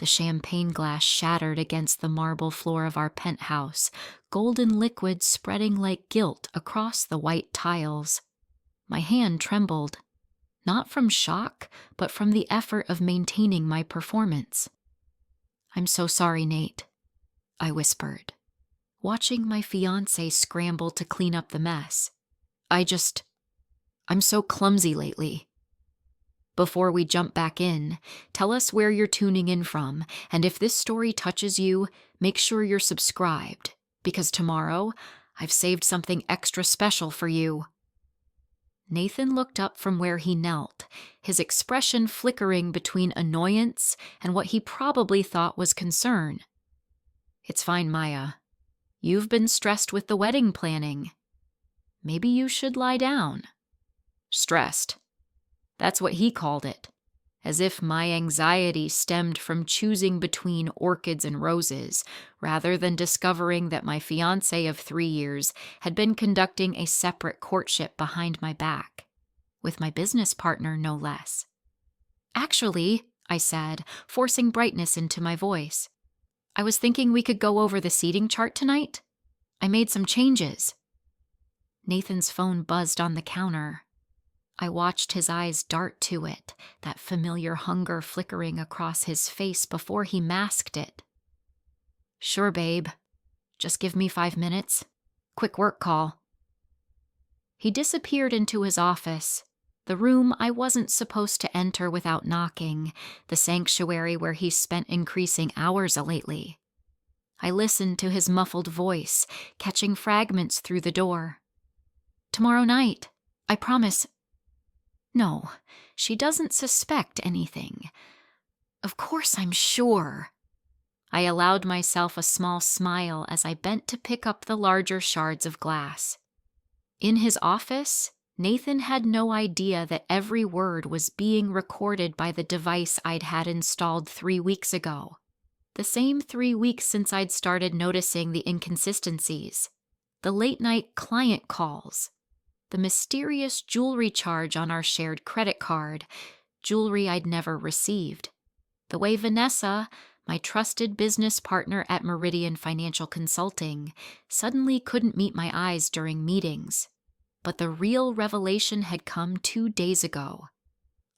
The champagne glass shattered against the marble floor of our penthouse, golden liquid spreading like gilt across the white tiles. My hand trembled, not from shock, but from the effort of maintaining my performance. "I'm so sorry, Nate," I whispered, watching my fiancé scramble to clean up the mess. I'm so clumsy lately. Before we jump back in, tell us where you're tuning in from, and if this story touches you, make sure you're subscribed, because tomorrow I've saved something extra special for you. Nathan looked up from where he knelt, his expression flickering between annoyance and what he probably thought was concern. "It's fine, Maya. You've been stressed with the wedding planning. Maybe you should lie down." Stressed. That's what he called it, as if my anxiety stemmed from choosing between orchids and roses, rather than discovering that my fiancé of 3 years had been conducting a separate courtship behind my back, with my business partner no less. "Actually," I said, forcing brightness into my voice, "I was thinking we could go over the seating chart tonight. I made some changes." Nathan's phone buzzed on the counter. I watched his eyes dart to it, that familiar hunger flickering across his face before he masked it. "Sure, babe. Just give me 5 minutes. Quick work call." He disappeared into his office, the room I wasn't supposed to enter without knocking, the sanctuary where he spent increasing hours lately. I listened to his muffled voice, catching fragments through the door. "Tomorrow night. I promise. No, she doesn't suspect anything. Of course I'm sure." I allowed myself a small smile as I bent to pick up the larger shards of glass. In his office, Nathan had no idea that every word was being recorded by the device I'd had installed 3 weeks ago. The same 3 weeks since I'd started noticing the inconsistencies, the late-night client calls, the mysterious jewelry charge on our shared credit card, jewelry I'd never received, the way Vanessa, my trusted business partner at Meridian Financial Consulting, suddenly couldn't meet my eyes during meetings. But the real revelation had come 2 days ago.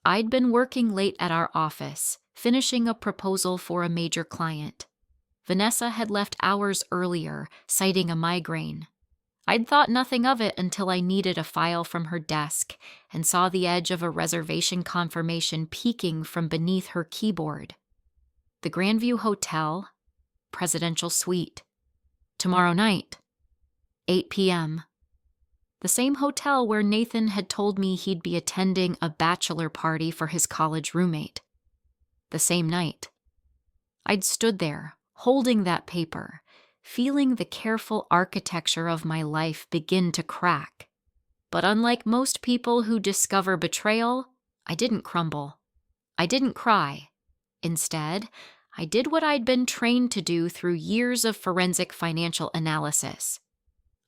I'd been working late at our office, finishing a proposal for a major client. Vanessa had left hours earlier, citing a migraine. I'd thought nothing of it until I needed a file from her desk and saw the edge of a reservation confirmation peeking from beneath her keyboard. The Grandview Hotel, Presidential Suite. Tomorrow night, 8 p.m. The same hotel where Nathan had told me he'd be attending a bachelor party for his college roommate. The same night. I'd stood there, holding that paper, feeling the careful architecture of my life begin to crack. But unlike most people who discover betrayal, I didn't crumble. I didn't cry. Instead, I did what I'd been trained to do through years of forensic financial analysis.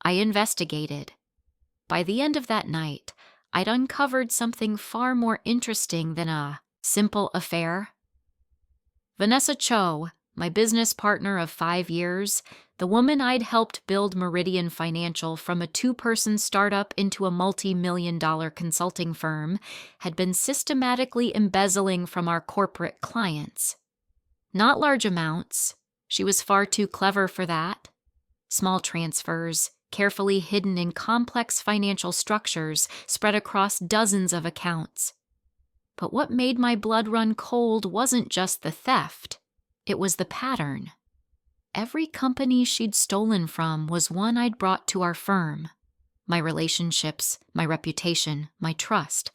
I investigated. By the end of that night, I'd uncovered something far more interesting than a simple affair. Vanessa Cho, my business partner of 5 years, the woman I'd helped build Meridian Financial from a 2-person startup into a multi-million-dollar consulting firm, had been systematically embezzling from our corporate clients. Not large amounts. She was far too clever for that. Small transfers, carefully hidden in complex financial structures spread across dozens of accounts. But what made my blood run cold wasn't just the theft. It was the pattern. Every company she'd stolen from was one I'd brought to our firm. My relationships, my reputation, my trust,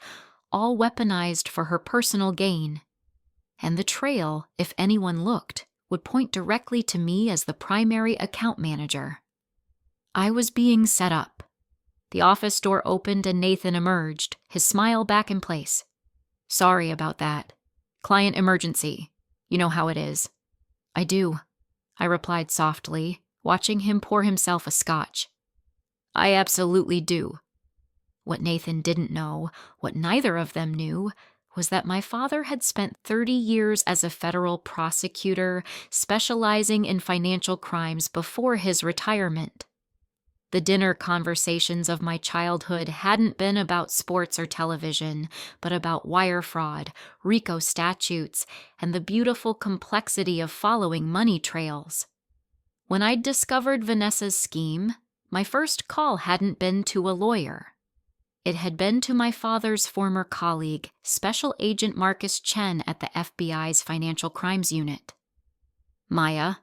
all weaponized for her personal gain. And the trail, if anyone looked, would point directly to me as the primary account manager. I was being set up. The office door opened and Nathan emerged, his smile back in place. "Sorry about that. Client emergency. You know how it is." "I do," I replied softly, watching him pour himself a scotch. "I absolutely do." What Nathan didn't know, what neither of them knew, was that my father had spent 30 years as a federal prosecutor specializing in financial crimes before his retirement. The dinner conversations of my childhood hadn't been about sports or television, but about wire fraud, RICO statutes, and the beautiful complexity of following money trails. When I'd discovered Vanessa's scheme, my first call hadn't been to a lawyer. It had been to my father's former colleague, Special Agent Marcus Chen at the FBI's Financial Crimes Unit. "Maya,"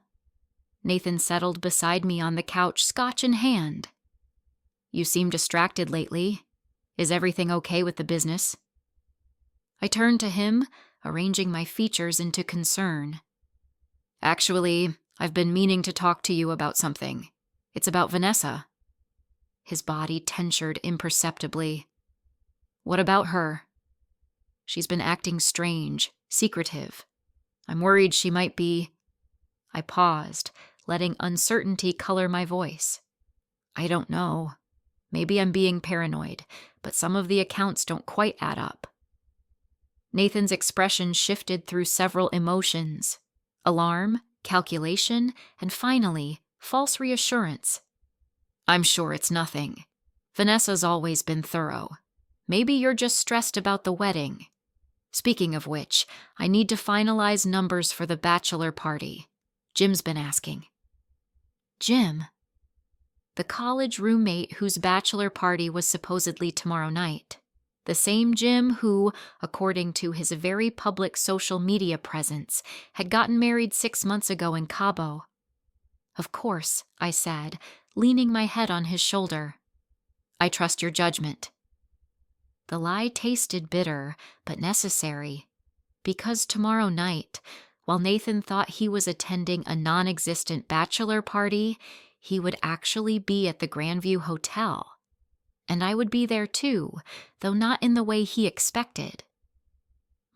Nathan settled beside me on the couch, scotch in hand. "You seem distracted lately. Is everything okay with the business?" I turned to him, arranging my features into concern. "Actually, I've been meaning to talk to you about something. It's about Vanessa." His body tensioned imperceptibly. "What about her?" "She's been acting strange, secretive. I'm worried she might be—" I paused, letting uncertainty color my voice. "I don't know. Maybe I'm being paranoid, but some of the accounts don't quite add up." Nathan's expression shifted through several emotions: alarm, calculation, and finally, false reassurance. "I'm sure it's nothing. Vanessa's always been thorough. Maybe you're just stressed about the wedding. Speaking of which, I need to finalize numbers for the bachelor party. Jim's been asking." "Jim?" The college roommate whose bachelor party was supposedly tomorrow night. The same Jim who, according to his very public social media presence, had gotten married 6 months ago in Cabo. "Of course," I said, leaning my head on his shoulder. "I trust your judgment." The lie tasted bitter, but necessary, because tomorrow night, while Nathan thought he was attending a non-existent bachelor party, he would actually be at the Grandview Hotel. And I would be there too, though not in the way he expected.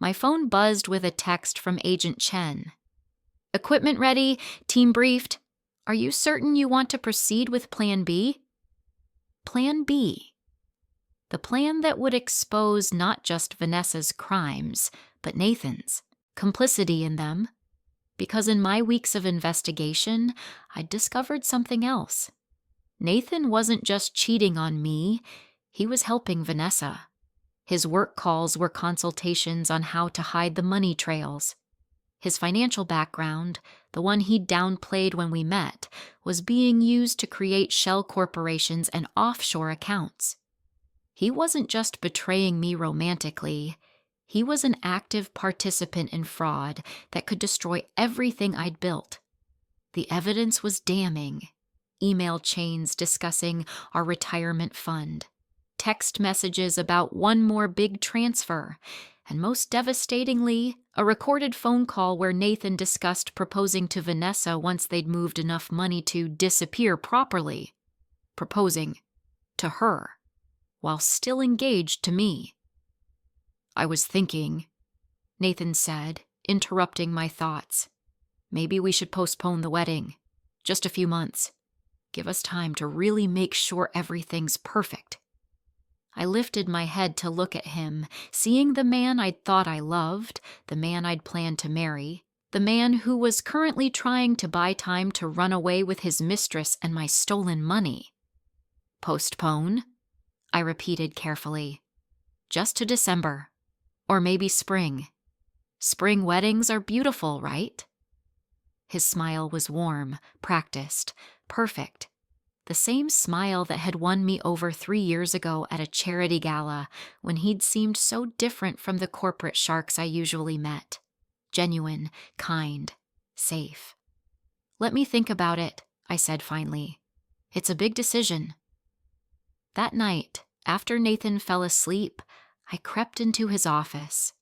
My phone buzzed with a text from Agent Chen. "Equipment ready, team briefed. Are you certain you want to proceed with Plan B?" Plan B. The plan that would expose not just Vanessa's crimes, but Nathan's, complicity in them. Because in my weeks of investigation, I'd discovered something else. Nathan wasn't just cheating on me, he was helping Vanessa. His work calls were consultations on how to hide the money trails. His financial background, the one he'd downplayed when we met, was being used to create shell corporations and offshore accounts. He wasn't just betraying me romantically. He was an active participant in fraud that could destroy everything I'd built. The evidence was damning. Email chains discussing our retirement fund, text messages about one more big transfer, and most devastatingly, a recorded phone call where Nathan discussed proposing to Vanessa once they'd moved enough money to disappear properly. Proposing to her, while still engaged to me. "I was thinking," Nathan said, interrupting my thoughts. "Maybe we should postpone the wedding. Just a few months. Give us time to really make sure everything's perfect." I lifted my head to look at him, seeing the man I'd thought I loved, the man I'd planned to marry, the man who was currently trying to buy time to run away with his mistress and my stolen money. "Postpone?" I repeated carefully. "Just to December. Or maybe spring. Spring weddings are beautiful, right?" His smile was warm, practiced, perfect. The same smile that had won me over 3 years ago at a charity gala when he'd seemed so different from the corporate sharks I usually met. Genuine, kind, safe. "Let me think about it," I said finally. "It's a big decision." That night, after Nathan fell asleep, I crept into his office.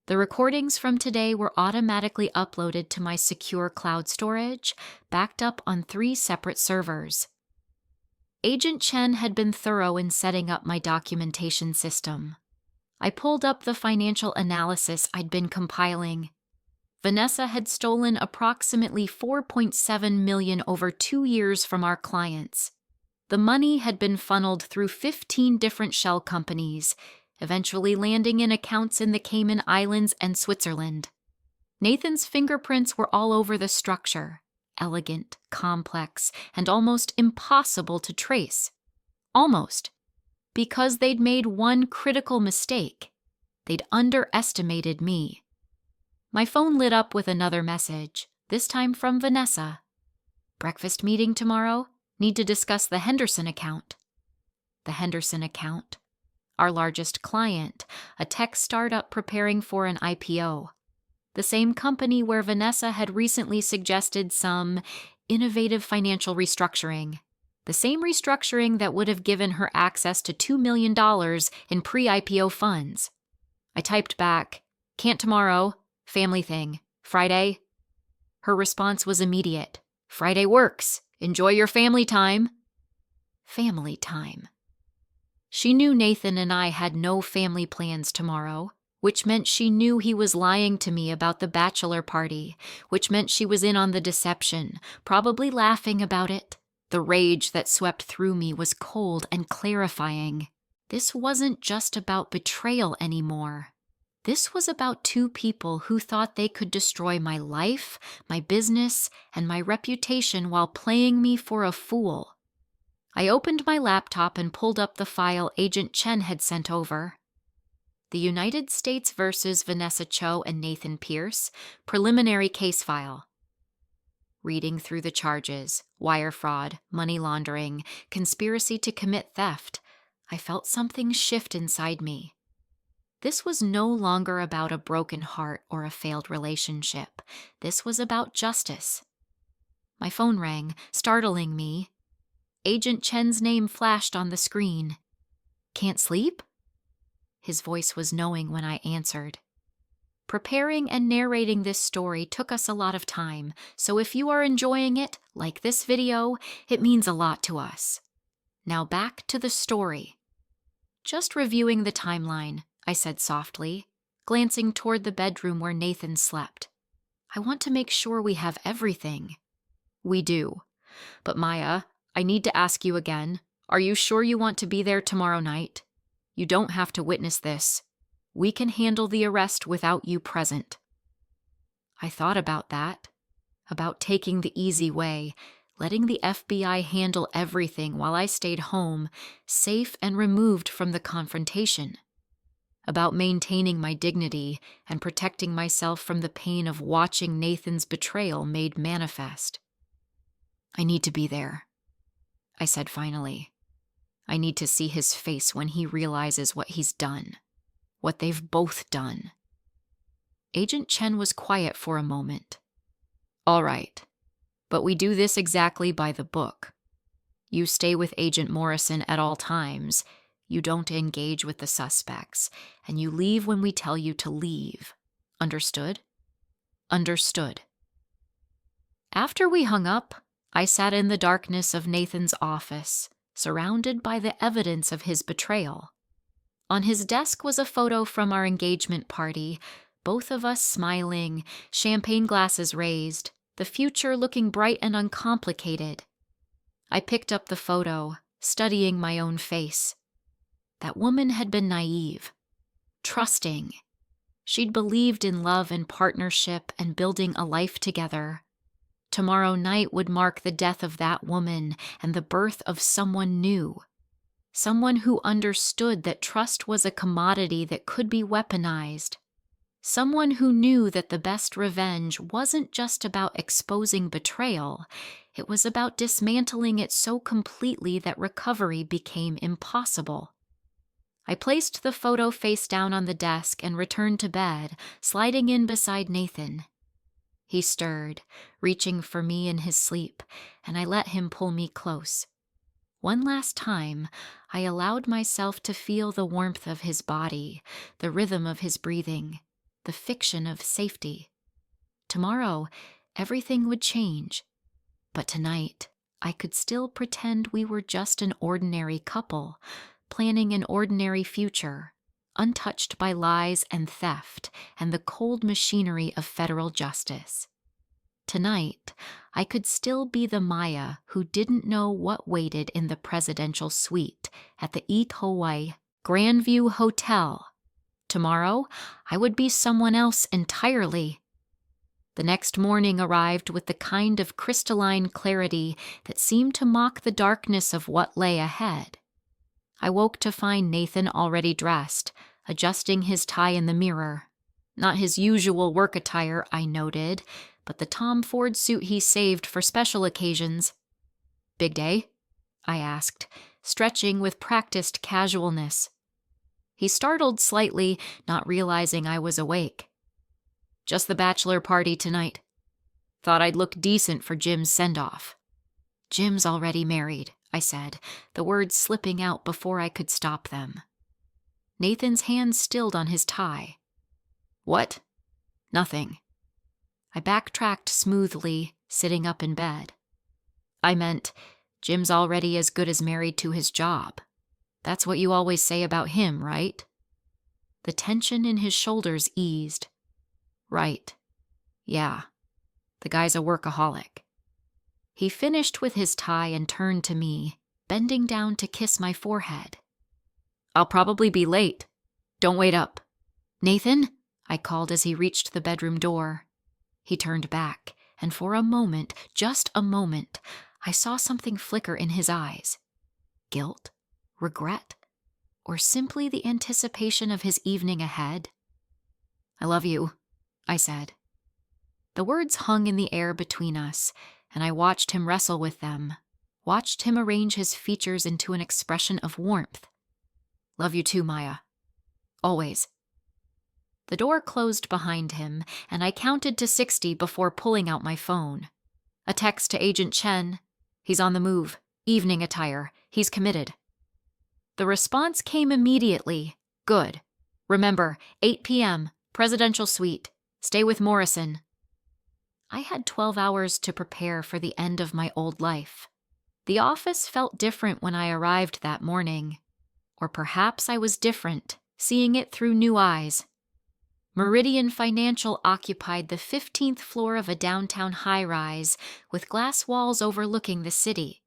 The recordings from today were automatically uploaded to my secure cloud storage, backed up on 3 separate servers. Agent Chen had been thorough in setting up my documentation system. I pulled up the financial analysis I'd been compiling. Vanessa had stolen approximately $4.7 million over 2 years from our clients. The money had been funneled through 15 different shell companies, eventually landing in accounts in the Cayman Islands and Switzerland. Nathan's fingerprints were all over the structure, elegant, complex, and almost impossible to trace. Almost. Because they'd made one critical mistake. They'd underestimated me. My phone lit up with another message, this time from Vanessa. Breakfast meeting tomorrow? Need to discuss the Henderson account. The Henderson account. Our largest client, a tech startup preparing for an IPO. The same company where Vanessa had recently suggested some innovative financial restructuring. The same restructuring that would have given her access to $2 million in pre-IPO funds. I typed back, "Can't tomorrow, family thing, Friday?" Her response was immediate. "Friday works. Enjoy your family time." Family time. She knew Nathan and I had no family plans tomorrow, which meant she knew he was lying to me about the bachelor party, which meant she was in on the deception, probably laughing about it. The rage that swept through me was cold and clarifying. This wasn't just about betrayal anymore. This was about two people who thought they could destroy my life, my business, and my reputation while playing me for a fool. I opened my laptop and pulled up the file Agent Chen had sent over. The United States versus Vanessa Cho and Nathan Pierce, preliminary case file. Reading through the charges, wire fraud, money laundering, conspiracy to commit theft, I felt something shift inside me. This was no longer about a broken heart or a failed relationship. This was about justice. My phone rang, startling me. Agent Chen's name flashed on the screen. "Can't sleep?" His voice was knowing when I answered. Preparing and narrating this story took us a lot of time, so if you are enjoying it, like this video, it means a lot to us. Now back to the story. "Just reviewing the timeline," I said softly, glancing toward the bedroom where Nathan slept. "I want to make sure we have everything." "We do. But Maya, I need to ask you again, are you sure you want to be there tomorrow night? You don't have to witness this. We can handle the arrest without you present." I thought about that, about taking the easy way, letting the FBI handle everything while I stayed home, safe and removed from the confrontation, about maintaining my dignity and protecting myself from the pain of watching Nathan's betrayal made manifest. "I need to be there," I said finally. "I need to see his face when he realizes what he's done. What they've both done." Agent Chen was quiet for a moment. "All right, but we do this exactly by the book. You stay with Agent Morrison at all times, you don't engage with the suspects, and you leave when we tell you to leave. Understood?" "Understood." After we hung up, I sat in the darkness of Nathan's office, surrounded by the evidence of his betrayal. On his desk was a photo from our engagement party, both of us smiling, champagne glasses raised, the future looking bright and uncomplicated. I picked up the photo, studying my own face. That woman had been naive, trusting. She'd believed in love and partnership and building a life together. Tomorrow night would mark the death of that woman and the birth of someone new. Someone who understood that trust was a commodity that could be weaponized. Someone who knew that the best revenge wasn't just about exposing betrayal, it was about dismantling it so completely that recovery became impossible. I placed the photo face down on the desk and returned to bed, sliding in beside Nathan. He stirred, reaching for me in his sleep, and I let him pull me close. One last time, I allowed myself to feel the warmth of his body, the rhythm of his breathing, the fiction of safety. Tomorrow, everything would change. But tonight, I could still pretend we were just an ordinary couple, planning an ordinary future, untouched by lies and theft and the cold machinery of federal justice. Tonight, I could still be the Maya who didn't know what waited in the presidential suite at the Hawaii Grandview Hotel. Tomorrow, I would be someone else entirely. The next morning arrived with the kind of crystalline clarity that seemed to mock the darkness of what lay ahead. I woke to find Nathan already dressed, adjusting his tie in the mirror. Not his usual work attire, I noted, but the Tom Ford suit he saved for special occasions. "Big day?" I asked, stretching with practiced casualness. He startled slightly, not realizing I was awake. "Just the bachelor party tonight. Thought I'd look decent for Jim's send-off." "Jim's already married," I said, the words slipping out before I could stop them. Nathan's hands stilled on his tie. "What?" "Nothing." I backtracked smoothly, sitting up in bed. "I meant, Jim's already as good as married to his job. That's what you always say about him, right?" The tension in his shoulders eased. "Right. Yeah. The guy's a workaholic." He finished with his tie and turned to me, bending down to kiss my forehead. "I'll probably be late. Don't wait up." "Nathan?" I called as he reached the bedroom door. He turned back, and for a moment, just a moment, I saw something flicker in his eyes. Guilt? Regret? Or simply the anticipation of his evening ahead? "I love you," I said. The words hung in the air between us, and I watched him wrestle with them, watched him arrange his features into an expression of warmth. "Love you too, Maya. Always." The door closed behind him, and I counted to 60 before pulling out my phone. A text to Agent Chen. "He's on the move. Evening attire. He's committed." The response came immediately. "Good. Remember, 8 p.m., presidential suite. Stay with Morrison." I had 12 hours to prepare for the end of my old life. The office felt different when I arrived that morning. Or perhaps I was different, seeing it through new eyes. Meridian Financial occupied the 15th floor of a downtown high-rise with glass walls overlooking the city.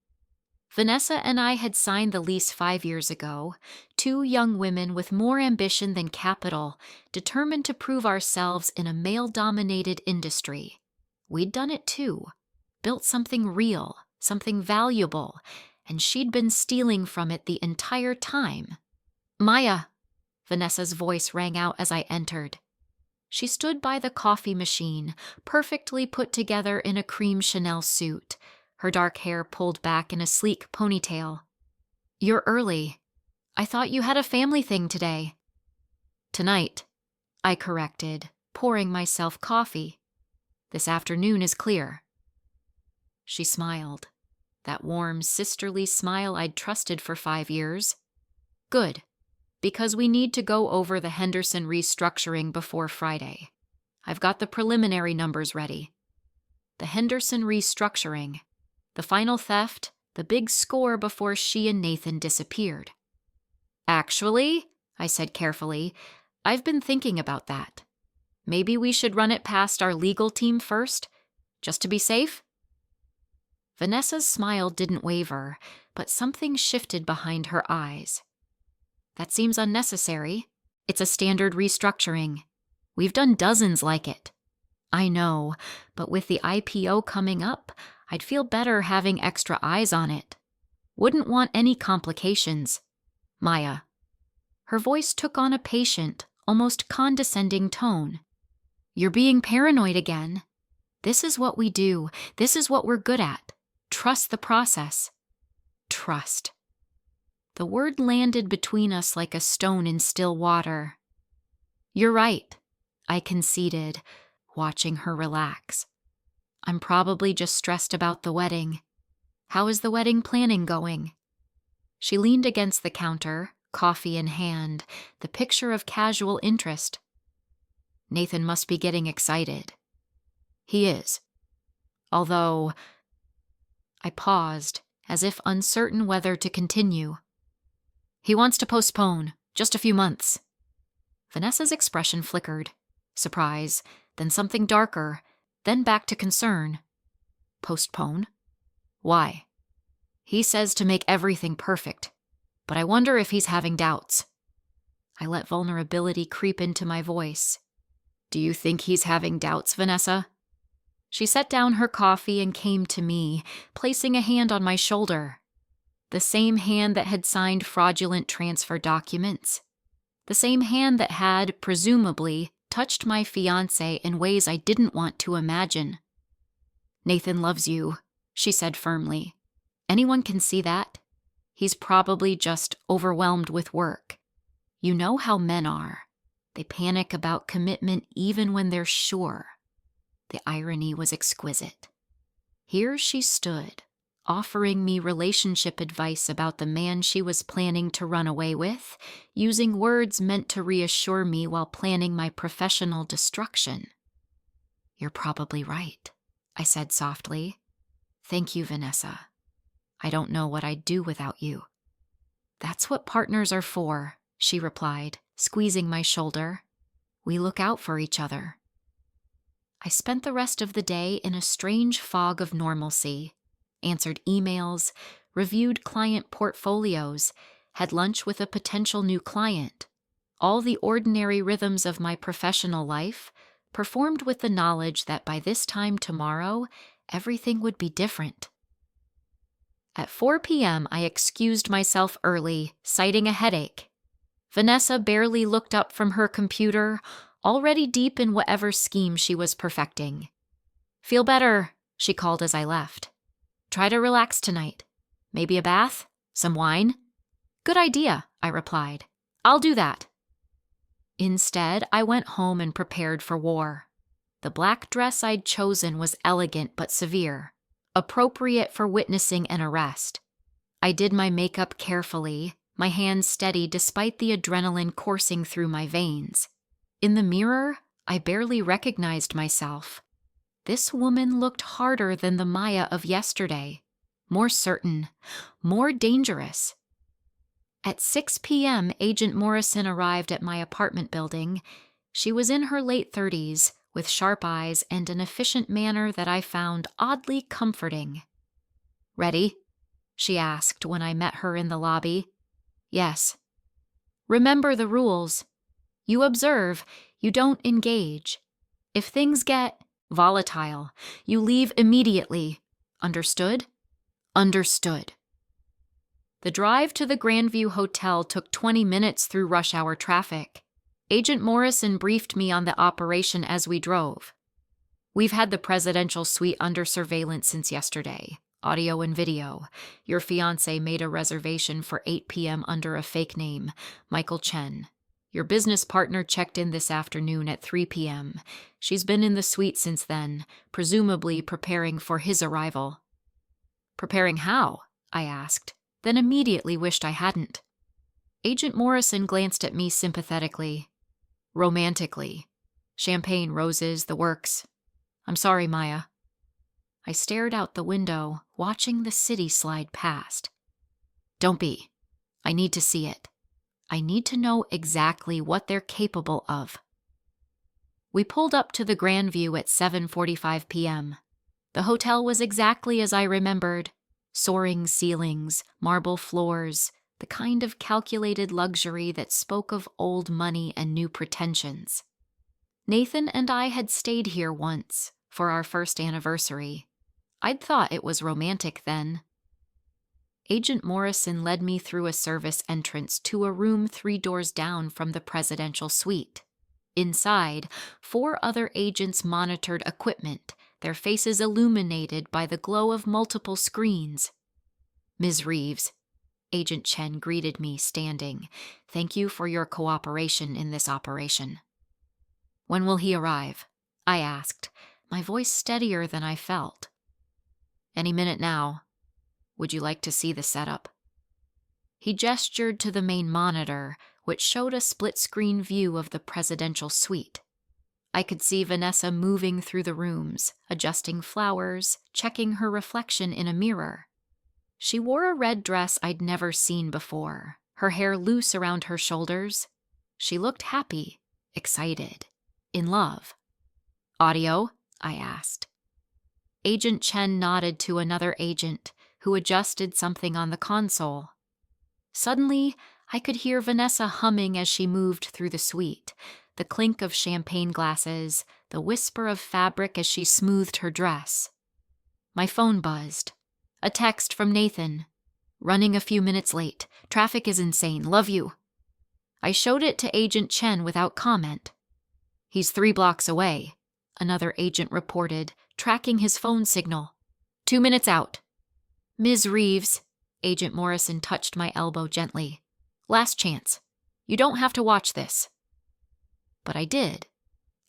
Vanessa and I had signed the lease 5 years ago, two young women with more ambition than capital, determined to prove ourselves in a male-dominated industry. We'd done it too, built something real, something valuable, and she'd been stealing from it the entire time. "Maya," Vanessa's voice rang out as I entered. She stood by the coffee machine, perfectly put together in a cream Chanel suit, her dark hair pulled back in a sleek ponytail. "You're early. I thought you had a family thing today." "Tonight," I corrected, pouring myself coffee. "This afternoon is clear." She smiled, that warm, sisterly smile I'd trusted for 5 years. "Good. Because we need to go over the Henderson restructuring before Friday. I've got the preliminary numbers ready." The Henderson restructuring, the final theft, the big score before she and Nathan disappeared. "Actually," I said carefully, "I've been thinking about that. Maybe we should run it past our legal team first, just to be safe?" Vanessa's smile didn't waver, but something shifted behind her eyes. "That seems unnecessary. It's a standard restructuring. We've done dozens like it." "I know, but with the IPO coming up, I'd feel better having extra eyes on it. Wouldn't want any complications. Maya." Her voice took on a patient, almost condescending tone. "You're being paranoid again. This is what we do. This is what we're good at. Trust the process." Trust. The word landed between us like a stone in still water. "You're right," I conceded, watching her relax. "I'm probably just stressed about the wedding. How is the wedding planning going?" She leaned against the counter, coffee in hand, the picture of casual interest. "Nathan must be getting excited." "He is. Although..." I paused, as if uncertain whether to continue. "He wants to postpone, just a few months." Vanessa's expression flickered. Surprise, then something darker, then back to concern. "Postpone? Why?" "He says to make everything perfect, but I wonder if he's having doubts." I let vulnerability creep into my voice. Do you think he's having doubts, Vanessa? She set down her coffee and came to me, placing a hand on my shoulder. The same hand that had signed fraudulent transfer documents. The same hand that had, presumably, touched my fiancé in ways I didn't want to imagine. Nathan loves you, she said firmly. Anyone can see that. He's probably just overwhelmed with work. You know how men are. They panic about commitment even when they're sure. The irony was exquisite. Here she stood, offering me relationship advice about the man she was planning to run away with, using words meant to reassure me while planning my professional destruction. You're probably right, I said softly. Thank you, Vanessa. I don't know what I'd do without you. That's what partners are for, she replied, squeezing my shoulder. We look out for each other. I spent the rest of the day in a strange fog of normalcy, answered emails, reviewed client portfolios, had lunch with a potential new client. All the ordinary rhythms of my professional life, performed with the knowledge that by this time tomorrow, everything would be different. At 4 p.m., I excused myself early, citing a headache. Vanessa barely looked up from her computer, already deep in whatever scheme she was perfecting. Feel better, she called as I left. Try to relax tonight. Maybe a bath? Some wine? Good idea, I replied. I'll do that. Instead, I went home and prepared for war. The black dress I'd chosen was elegant but severe, appropriate for witnessing an arrest. I did my makeup carefully, my hands steady despite the adrenaline coursing through my veins. In the mirror, I barely recognized myself. This woman looked harder than the Maya of yesterday, more certain, more dangerous. At 6 p.m., Agent Morrison arrived at my apartment building. She was in her late 30s, with sharp eyes and an efficient manner that I found oddly comforting. Ready? She asked when I met her in the lobby. Yes. Remember the rules. You observe, you don't engage. If things get volatile, you leave immediately. Understood? Understood. The drive to the Grandview Hotel took 20 minutes through rush hour traffic. Agent Morrison briefed me on the operation as we drove. We've had the presidential suite under surveillance since yesterday. Audio and video. Your fiancé made a reservation for 8 p.m. under a fake name, Michael Chen. Your business partner checked in this afternoon at 3 p.m. She's been in the suite since then, presumably preparing for his arrival. Preparing how? I asked, then immediately wished I hadn't. Agent Morrison glanced at me sympathetically. Romantically. Champagne, roses, the works. I'm sorry, Maya. I stared out the window, watching the city slide past. Don't be. I need to see it. I need to know exactly what they're capable of. We pulled up to the Grandview at 7:45 p.m. The hotel was exactly as I remembered. Soaring ceilings, marble floors, the kind of calculated luxury that spoke of old money and new pretensions. Nathan and I had stayed here once, for our first anniversary. I'd thought it was romantic then. Agent Morrison led me through a service entrance to a room 3 doors down from the presidential suite. Inside, 4 other agents monitored equipment, their faces illuminated by the glow of multiple screens. Ms. Reeves, Agent Chen greeted me, standing. Thank you for your cooperation in this operation. When will he arrive? I asked, my voice steadier than I felt. Any minute now. Would you like to see the setup? He gestured to the main monitor, which showed a split-screen view of the presidential suite. I could see Vanessa moving through the rooms, adjusting flowers, checking her reflection in a mirror. She wore a red dress I'd never seen before, her hair loose around her shoulders. She looked happy, excited, in love. Audio? I asked. Agent Chen nodded to another agent, who adjusted something on the console. Suddenly, I could hear Vanessa humming as she moved through the suite, the clink of champagne glasses, the whisper of fabric as she smoothed her dress. My phone buzzed. A text from Nathan. "Running a few minutes late. Traffic is insane. Love you." I showed it to Agent Chen without comment. "He's 3 blocks away," another agent reported, tracking his phone signal. 2 minutes out. "Ms. Reeves," Agent Morrison touched my elbow gently. "Last chance. You don't have to watch this." But I did.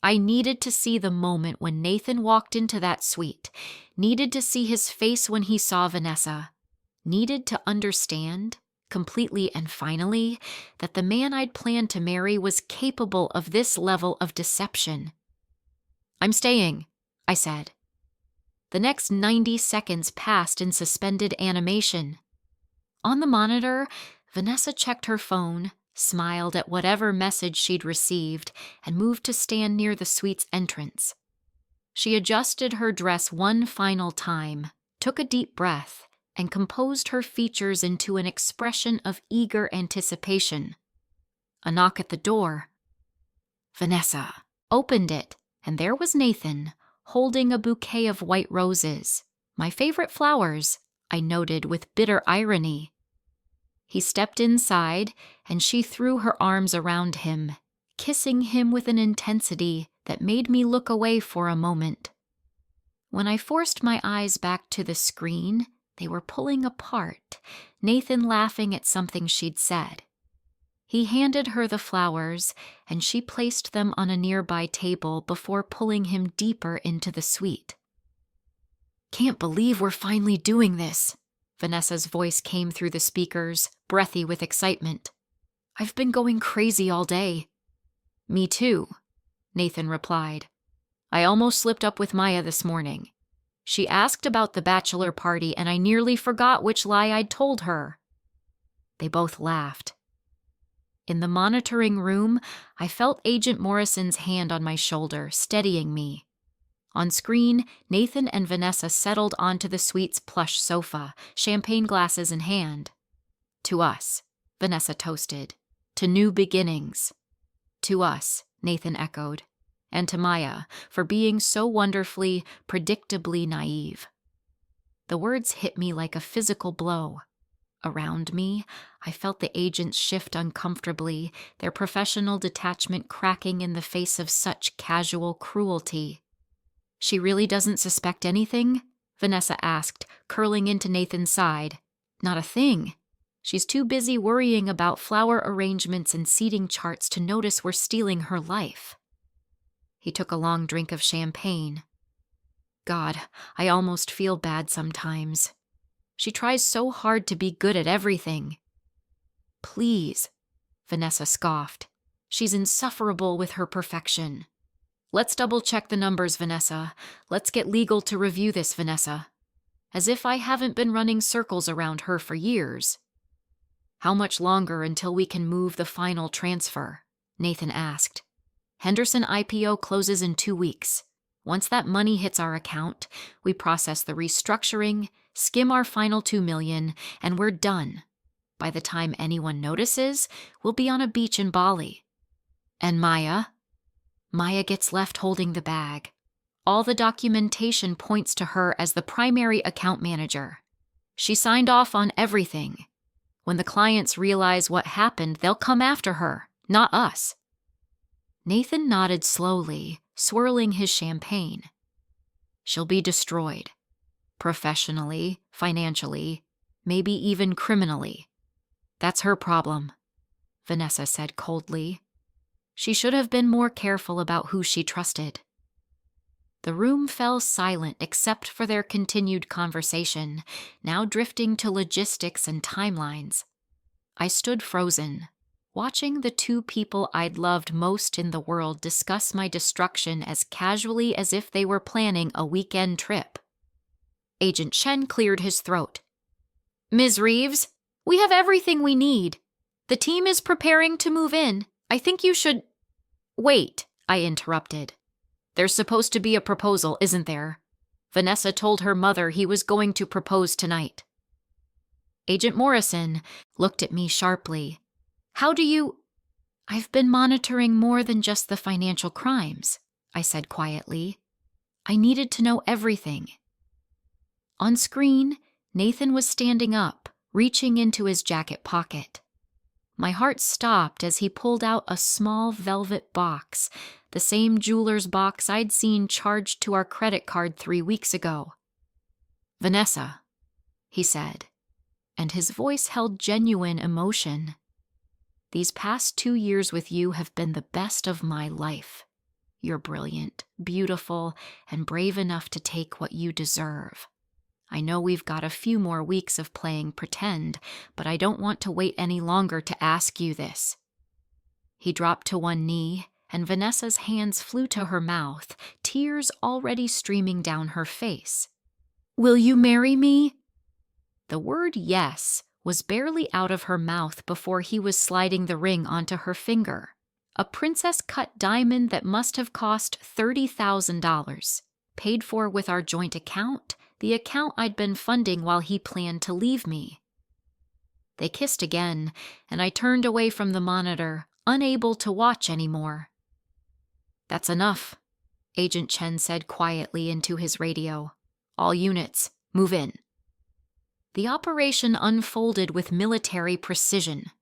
I needed to see the moment when Nathan walked into that suite, needed to see his face when he saw Vanessa, needed to understand, completely and finally, that the man I'd planned to marry was capable of this level of deception. "I'm staying," I said. The next 90 seconds passed in suspended animation. On the monitor, Vanessa checked her phone, smiled at whatever message she'd received, and moved to stand near the suite's entrance. She adjusted her dress one final time, took a deep breath, and composed her features into an expression of eager anticipation. A knock at the door. Vanessa opened it, and there was Nathan, holding a bouquet of white roses. "My favorite flowers," I noted with bitter irony. He stepped inside, and she threw her arms around him, kissing him with an intensity that made me look away for a moment. When I forced my eyes back to the screen, they were pulling apart, Nathan laughing at something she'd said. He handed her the flowers, and she placed them on a nearby table before pulling him deeper into the suite. "Can't believe we're finally doing this," Vanessa's voice came through the speakers, breathy with excitement. "I've been going crazy all day." "Me too," Nathan replied. "I almost slipped up with Maya this morning. She asked about the bachelor party, and I nearly forgot which lie I'd told her." They both laughed. In the monitoring room, I felt Agent Morrison's hand on my shoulder, steadying me. On screen, Nathan and Vanessa settled onto the suite's plush sofa, champagne glasses in hand. "To us," Vanessa toasted. "To new beginnings." "To us," Nathan echoed. "And to Maya, for being so wonderfully, predictably naive." The words hit me like a physical blow. Around me, I felt the agents shift uncomfortably, their professional detachment cracking in the face of such casual cruelty. "She really doesn't suspect anything?" Vanessa asked, curling into Nathan's side. "Not a thing. She's too busy worrying about flower arrangements and seating charts to notice we're stealing her life." He took a long drink of champagne. "God, I almost feel bad sometimes. She tries so hard to be good at everything." "Please," Vanessa scoffed. "She's insufferable with her perfection." "Let's double-check the numbers, Vanessa. Let's get legal to review this, Vanessa." As if I haven't been running circles around her for years. "How much longer until we can move the final transfer?" Nathan asked. "Henderson IPO closes in 2 weeks. Once that money hits our account, we process the restructuring, skim our final $2 million, and we're done. By the time anyone notices, we'll be on a beach in Bali." "And Maya?" "Maya gets left holding the bag. All the documentation points to her as the primary account manager. She signed off on everything. When the clients realize what happened, they'll come after her, not us." Nathan nodded slowly, swirling his champagne. "She'll be destroyed. Professionally, financially, maybe even criminally. That's her problem," Vanessa said coldly. She should have been more careful about who she trusted. The room fell silent except for their continued conversation, now drifting to logistics and timelines. I stood frozen, watching the 2 people I'd loved most in the world discuss my destruction as casually as if they were planning a weekend trip. Agent Chen cleared his throat. "Ms. Reeves, we have everything we need. The team is preparing to move in. I think you should—" "Wait," I interrupted. "There's supposed to be a proposal, isn't there? Vanessa told her mother he was going to propose tonight." Agent Morrison looked at me sharply. How do you— I've been monitoring more than just the financial crimes, I said quietly. I needed to know everything. On screen, Nathan was standing up, reaching into his jacket pocket. My heart stopped as he pulled out a small velvet box, the same jeweler's box I'd seen charged to our credit card 3 weeks ago. "Vanessa," he said, and his voice held genuine emotion. "These past 2 years with you have been the best of my life. You're brilliant, beautiful, and brave enough to take what you deserve. I know we've got a few more weeks of playing pretend, but I don't want to wait any longer to ask you this." He dropped to one knee, and Vanessa's hands flew to her mouth, tears already streaming down her face. "Will you marry me?" The word yes was barely out of her mouth before he was sliding the ring onto her finger, a princess-cut diamond that must have cost $30,000, paid for with our joint account, the account I'd been funding while he planned to leave me. They kissed again, and I turned away from the monitor, unable to watch anymore. "That's enough," Agent Chen said quietly into his radio. "All units, move in." The operation unfolded with military precision.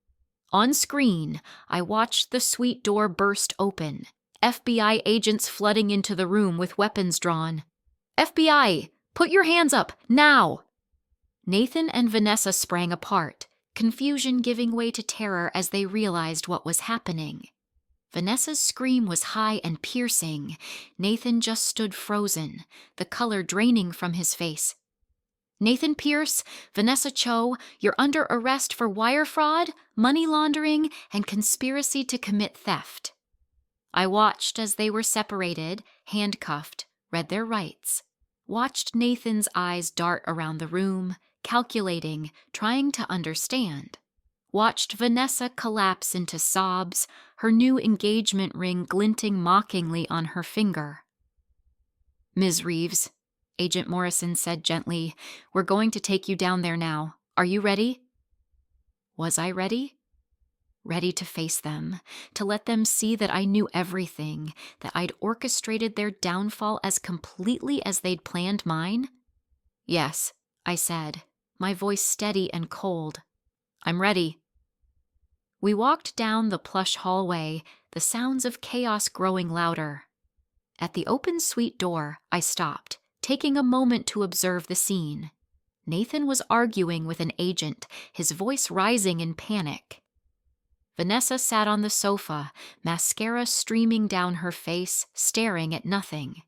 On screen, I watched the suite door burst open, FBI agents flooding into the room with weapons drawn. "FBI! Put your hands up, now!" Nathan and Vanessa sprang apart, confusion giving way to terror as they realized what was happening. Vanessa's scream was high and piercing. Nathan just stood frozen, the color draining from his face. "Nathan Pierce, Vanessa Cho, you're under arrest for wire fraud, money laundering, and conspiracy to commit theft." I watched as they were separated, handcuffed, read their rights. Watched Nathan's eyes dart around the room, calculating, trying to understand. Watched Vanessa collapse into sobs, her new engagement ring glinting mockingly on her finger. "Ms. Reeves," Agent Morrison said gently, "we're going to take you down there now. Are you ready?" Was I ready? Ready to face them, to let them see that I knew everything, that I'd orchestrated their downfall as completely as they'd planned mine? "Yes," I said, my voice steady and cold. "I'm ready." We walked down the plush hallway, the sounds of chaos growing louder. At the open suite door, I stopped, taking a moment to observe the scene. Nathan was arguing with an agent, his voice rising in panic. Vanessa sat on the sofa, mascara streaming down her face, staring at nothing.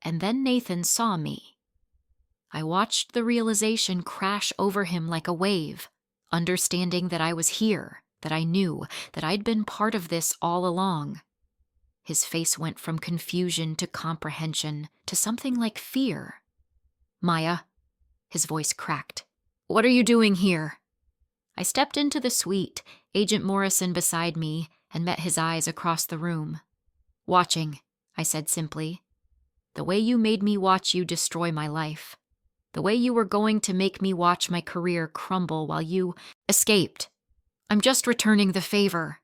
And then Nathan saw me. I watched the realization crash over him like a wave, understanding that I was here, that I knew, that I'd been part of this all along. His face went from confusion to comprehension to something like fear. "Maya," his voice cracked. "What are you doing here?" I stepped into the suite, Agent Morrison beside me, and met his eyes across the room. "Watching," I said simply. "The way you made me watch you destroy my life. The way you were going to make me watch my career crumble while you escaped. I'm just returning the favor."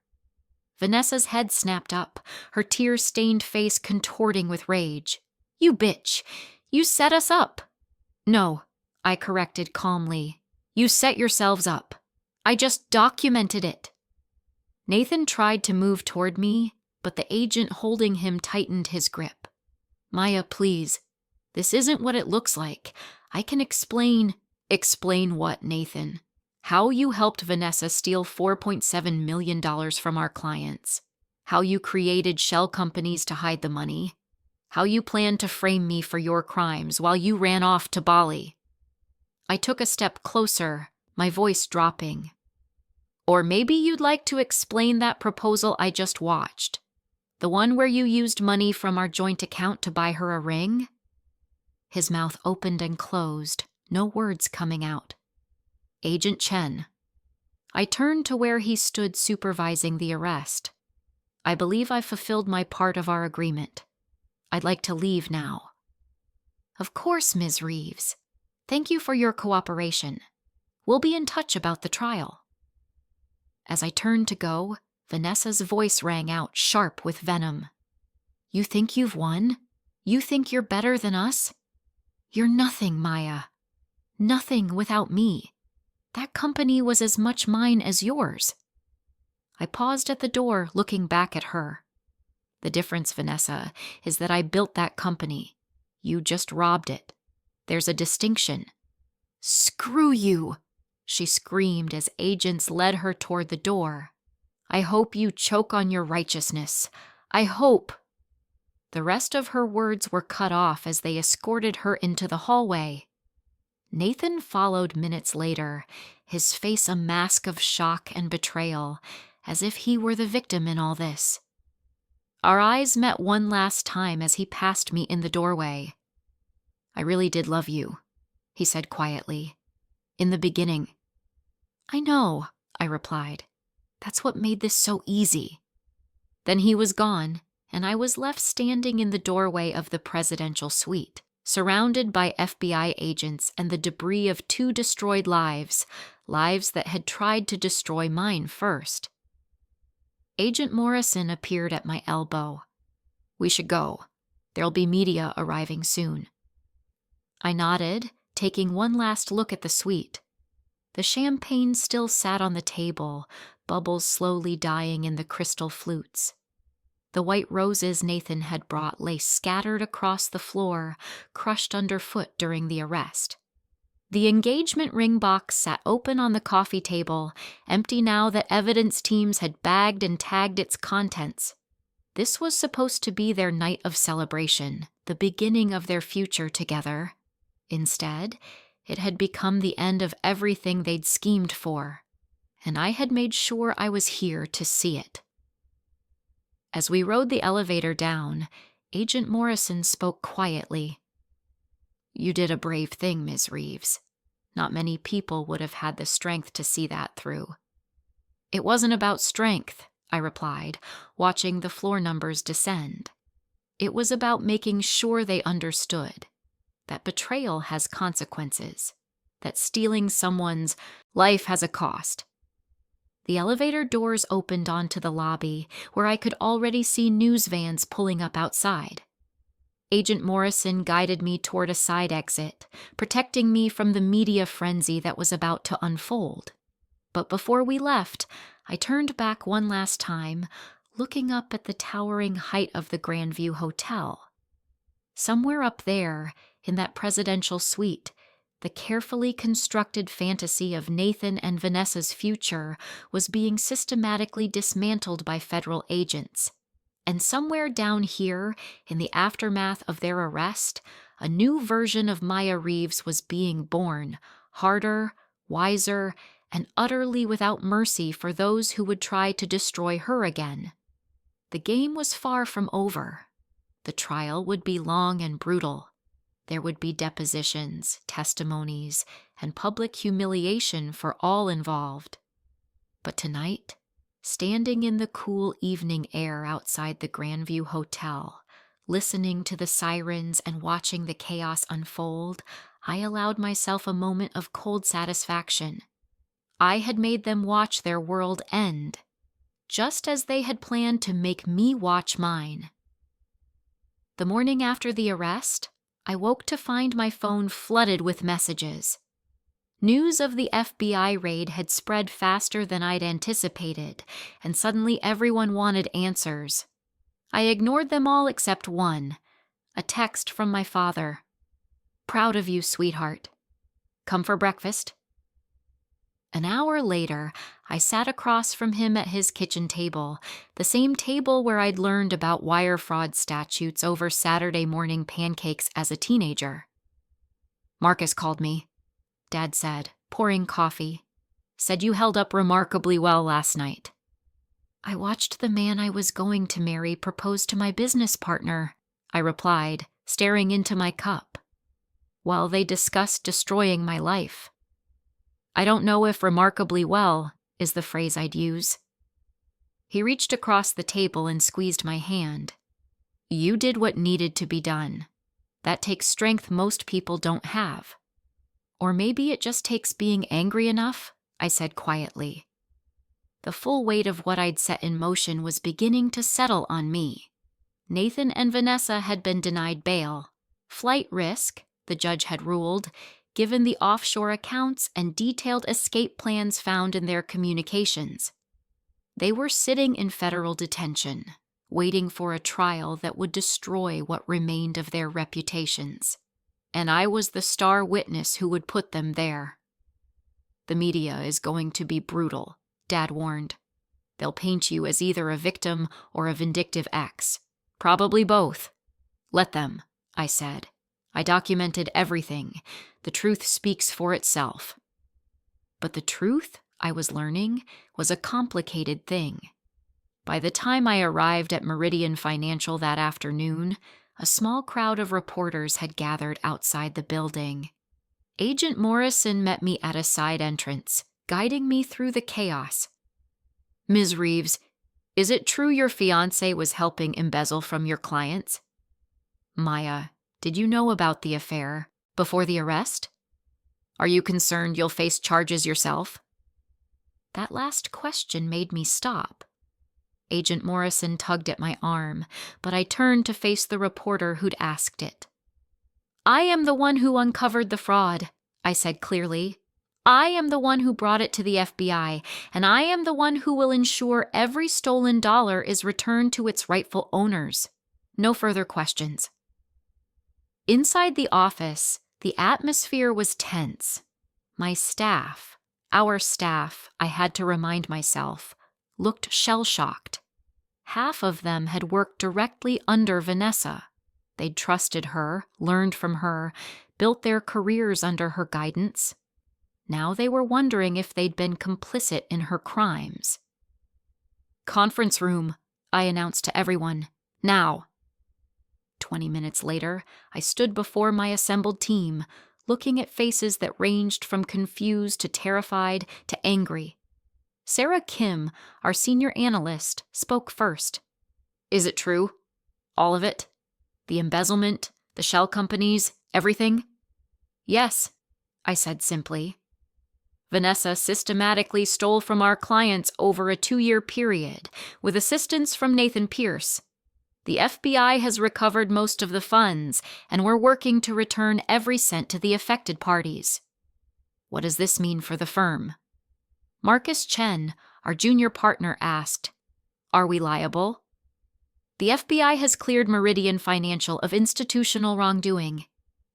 Vanessa's head snapped up, her tear-stained face contorting with rage. "You bitch! You set us up!" "No," I corrected calmly. "You set yourselves up. I just documented it." Nathan tried to move toward me, but the agent holding him tightened his grip. "Maya, please. This isn't what it looks like. I can explain." "Explain what, Nathan?" "How you helped Vanessa steal $4.7 million from our clients. How you created shell companies to hide the money. How you planned to frame me for your crimes while you ran off to Bali." I took a step closer, my voice dropping. "Or maybe you'd like to explain that proposal I just watched. The one where you used money from our joint account to buy her a ring?" His mouth opened and closed, no words coming out. "Agent Chen." I turned to where he stood supervising the arrest. "I believe I fulfilled my part of our agreement. I'd like to leave now." "Of course, Ms. Reeves. Thank you for your cooperation. We'll be in touch about the trial." As I turned to go, Vanessa's voice rang out, sharp with venom. "You think you've won? You think you're better than us? You're nothing, Maya. Nothing without me. That company was as much mine as yours." I paused at the door, looking back at her. "The difference, Vanessa, is that I built that company. You just robbed it. There's a distinction." "Screw you!" she screamed as agents led her toward the door. "I hope you choke on your righteousness. I hope—" The rest of her words were cut off as they escorted her into the hallway. Nathan followed minutes later, his face a mask of shock and betrayal, as if he were the victim in all this. Our eyes met one last time as he passed me in the doorway. "I really did love you," he said quietly. "In the beginning." "I know," I replied. "That's what made this so easy." Then he was gone, and I was left standing in the doorway of the presidential suite, surrounded by FBI agents and the debris of 2 destroyed lives that had tried to destroy mine first. Agent Morrison appeared at my elbow. "We should go. There'll be media arriving soon." I nodded, taking one last look at the suite. The champagne still sat on the table, bubbles slowly dying in the crystal flutes. The white roses Nathan had brought lay scattered across the floor, crushed underfoot during the arrest. The engagement ring box sat open on the coffee table, empty now that evidence teams had bagged and tagged its contents. This was supposed to be their night of celebration, the beginning of their future together. Instead, it had become the end of everything they'd schemed for, and I had made sure I was here to see it. As we rode the elevator down, Agent Morrison spoke quietly. "You did a brave thing, Ms. Reeves. Not many people would have had the strength to see that through." "It wasn't about strength," I replied, watching the floor numbers descend. "It was about making sure they understood that betrayal has consequences, that stealing someone's life has a cost." The elevator doors opened onto the lobby, where I could already see news vans pulling up outside. Agent Morrison guided me toward a side exit, protecting me from the media frenzy that was about to unfold. But before we left, I turned back one last time, looking up at the towering height of the Grandview Hotel. Somewhere up there, in that presidential suite, the carefully constructed fantasy of Nathan and Vanessa's future was being systematically dismantled by federal agents. And somewhere down here, in the aftermath of their arrest, a new version of Maya Reeves was being born, harder, wiser, and utterly without mercy for those who would try to destroy her again. The game was far from over. The trial would be long and brutal. There would be depositions, testimonies, and public humiliation for all involved. But tonight, standing in the cool evening air outside the Grandview Hotel, listening to the sirens and watching the chaos unfold, I allowed myself a moment of cold satisfaction. I had made them watch their world end, just as they had planned to make me watch mine. The morning after the arrest, I woke to find my phone flooded with messages. News of the FBI raid had spread faster than I'd anticipated, and suddenly everyone wanted answers. I ignored them all except one, a text from my father. "Proud of you, sweetheart. Come for breakfast?" An hour later, I sat across from him at his kitchen table, the same table where I'd learned about wire fraud statutes over Saturday morning pancakes as a teenager. "Marcus called me," Dad said, pouring coffee. "Said you held up remarkably well last night." "I watched the man I was going to marry propose to my business partner," I replied, staring into my cup, "while they discussed destroying my life. I don't know if remarkably well is the phrase I'd use." He reached across the table and squeezed my hand. "You did what needed to be done. That takes strength most people don't have. Or maybe it just takes being angry enough," I said quietly. The full weight of what I'd set in motion was beginning to settle on me. Nathan and Vanessa had been denied bail. Flight risk, the judge had ruled, given the offshore accounts and detailed escape plans found in their communications. They were sitting in federal detention, waiting for a trial that would destroy what remained of their reputations. And I was the star witness who would put them there. The media is going to be brutal, Dad warned. They'll paint you as either a victim or a vindictive ex. Probably both. Let them, I said. I documented everything. The truth speaks for itself. But the truth, I was learning, was a complicated thing. By the time I arrived at Meridian Financial that afternoon, a small crowd of reporters had gathered outside the building. Agent Morrison met me at a side entrance, guiding me through the chaos. Ms. Reeves, is it true your fiancé was helping embezzle from your clients? Maya, did you know about the affair before the arrest? Are you concerned you'll face charges yourself? That last question made me stop. Agent Morrison tugged at my arm, but I turned to face the reporter who'd asked it. I am the one who uncovered the fraud, I said clearly. I am the one who brought it to the FBI, and I am the one who will ensure every stolen dollar is returned to its rightful owners. No further questions. Inside the office, the atmosphere was tense. My staff, our staff, I had to remind myself, looked shell-shocked. Half of them had worked directly under Vanessa. They'd trusted her, learned from her, built their careers under her guidance. Now they were wondering if they'd been complicit in her crimes. Conference room, I announced to everyone. Now. 20 minutes later, I stood before my assembled team, looking at faces that ranged from confused to terrified to angry. Sarah Kim, our senior analyst, spoke first. Is it true? All of it? The embezzlement, the shell companies, everything? Yes, I said simply. Vanessa systematically stole from our clients over a 2-year period, with assistance from Nathan Pierce. The FBI has recovered most of the funds, and we're working to return every cent to the affected parties. What does this mean for the firm? Marcus Chen, our junior partner, asked, Are we liable? The FBI has cleared Meridian Financial of institutional wrongdoing.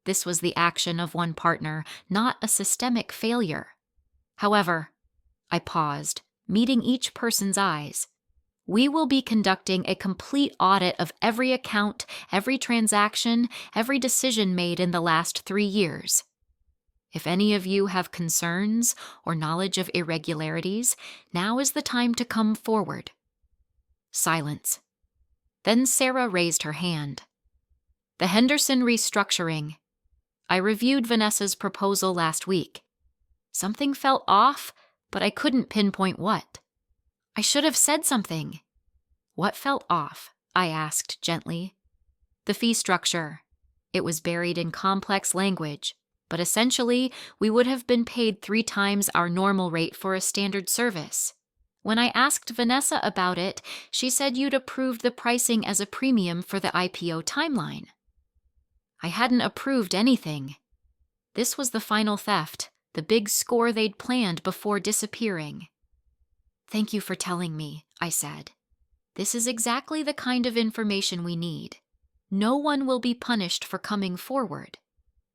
This was the action of one partner, not a systemic failure. However, I paused, meeting each person's eyes. We will be conducting a complete audit of every account, every transaction, every decision made in the last 3 years. If any of you have concerns or knowledge of irregularities, now is the time to come forward. Silence. Then Sarah raised her hand. The Henderson restructuring. I reviewed Vanessa's proposal last week. Something felt off, but I couldn't pinpoint what. I should have said something. What felt off? I asked gently. The fee structure. It was buried in complex language, but essentially, we would have been paid 3 times our normal rate for a standard service. When I asked Vanessa about it, she said you'd approved the pricing as a premium for the IPO timeline. I hadn't approved anything. This was the final theft, the big score they'd planned before disappearing. Thank you for telling me, I said. This is exactly the kind of information we need. No one will be punished for coming forward.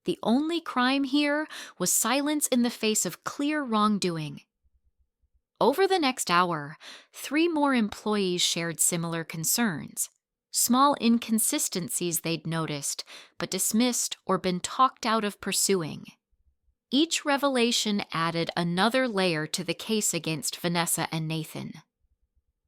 The only crime here was silence in the face of clear wrongdoing. Over the next hour, 3 more employees shared similar concerns. Small inconsistencies they'd noticed, but dismissed or been talked out of pursuing. Each revelation added another layer to the case against Vanessa and Nathan.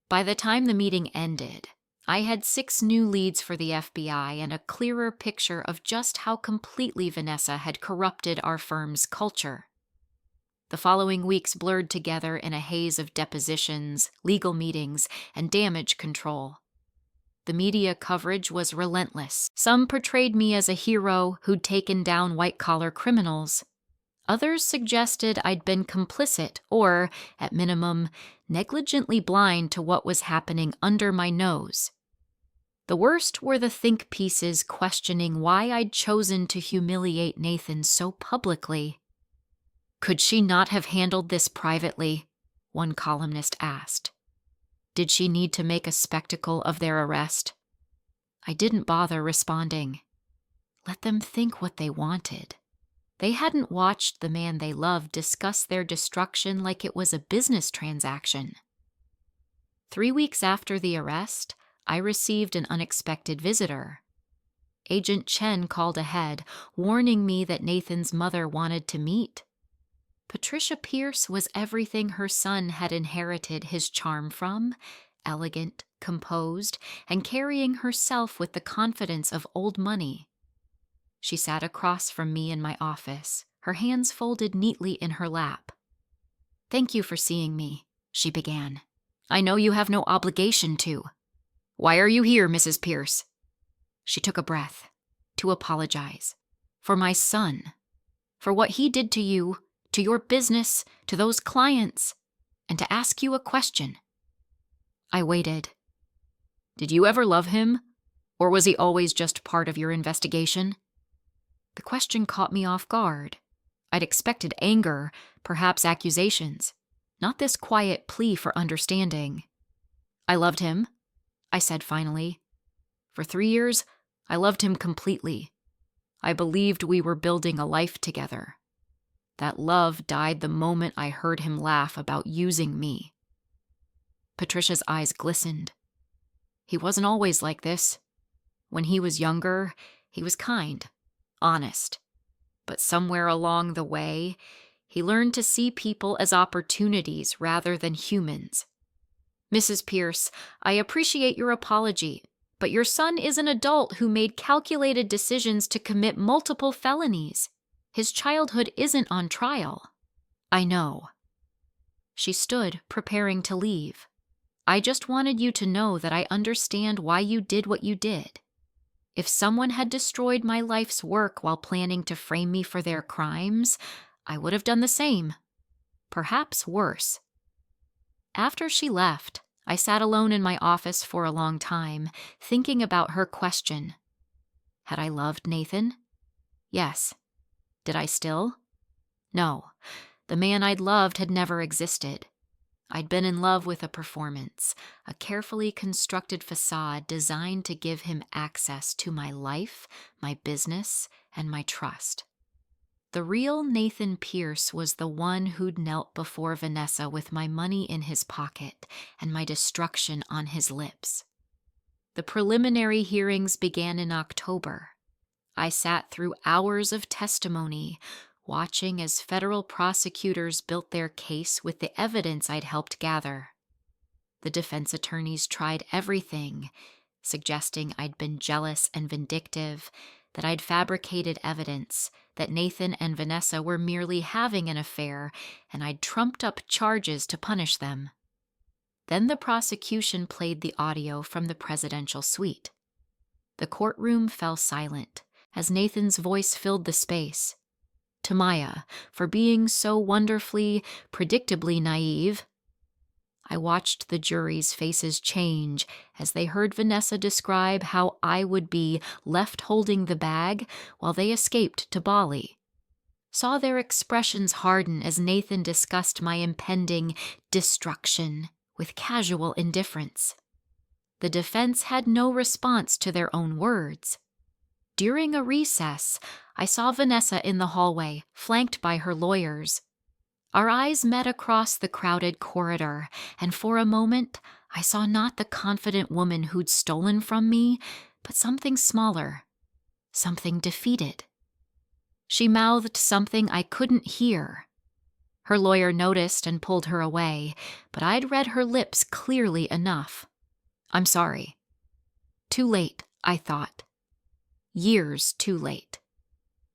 By the time the meeting ended, I had 6 new leads for the FBI and a clearer picture of just how completely Vanessa had corrupted our firm's culture. The following weeks blurred together in a haze of depositions, legal meetings, and damage control. The media coverage was relentless. Some portrayed me as a hero who'd taken down white-collar criminals. Others suggested I'd been complicit or, at minimum, negligently blind to what was happening under my nose. The worst were the think pieces questioning why I'd chosen to humiliate Nathan so publicly. Could she not have handled this privately? One columnist asked. Did she need to make a spectacle of their arrest? I didn't bother responding. Let them think what they wanted. They hadn't watched the man they loved discuss their destruction like it was a business transaction. 3 weeks after the arrest, I received an unexpected visitor. Agent Chen called ahead, warning me that Nathan's mother wanted to meet. Patricia Pierce was everything her son had inherited his charm from, elegant, composed, and carrying herself with the confidence of old money. She sat across from me in my office, her hands folded neatly in her lap. "Thank you for seeing me," she began. "I know you have no obligation to. Why are you here, Mrs. Pierce?" She took a breath. "To apologize. For my son. For what he did to you, to your business, to those clients, and to ask you a question." I waited. "Did you ever love him? Or was he always just part of your investigation?" The question caught me off guard. I'd expected anger, perhaps accusations, not this quiet plea for understanding. "I loved him," I said finally. "For 3 years, I loved him completely. I believed we were building a life together. That love died the moment I heard him laugh about using me." Patricia's eyes glistened. "He wasn't always like this. When he was younger, he was kind, honest. But somewhere along the way, he learned to see people as opportunities rather than humans. Mrs. Pierce, I appreciate your apology, but your son is an adult who made calculated decisions to commit multiple felonies. His childhood isn't on trial." "I know." She stood, preparing to leave. "I just wanted you to know that I understand why you did what you did. If someone had destroyed my life's work while planning to frame me for their crimes, I would have done the same. Perhaps worse." After she left, I sat alone in my office for a long time, thinking about her question. Had I loved Nathan? Yes. Did I still? No. The man I'd loved had never existed. I'd been in love with a performance, a carefully constructed facade designed to give him access to my life, my business, and my trust. The real Nathan Pierce was the one who'd knelt before Vanessa with my money in his pocket and my destruction on his lips. The preliminary hearings began in October. I sat through hours of testimony, watching as federal prosecutors built their case with the evidence I'd helped gather. The defense attorneys tried everything, suggesting I'd been jealous and vindictive, that I'd fabricated evidence, that Nathan and Vanessa were merely having an affair, and I'd trumped up charges to punish them. Then the prosecution played the audio from the presidential suite. The courtroom fell silent as Nathan's voice filled the space. To Maya, for being so wonderfully, predictably naive. I watched the jury's faces change as they heard Vanessa describe how I would be left holding the bag while they escaped to Bali. Saw their expressions harden as Nathan discussed my impending destruction with casual indifference. The defense had no response to their own words. During a recess, I saw Vanessa in the hallway, flanked by her lawyers. Our eyes met across the crowded corridor, and for a moment, I saw not the confident woman who'd stolen from me, but something smaller, something defeated. She mouthed something I couldn't hear. Her lawyer noticed and pulled her away, but I'd read her lips clearly enough. "I'm sorry." Too late, I thought. Years too late.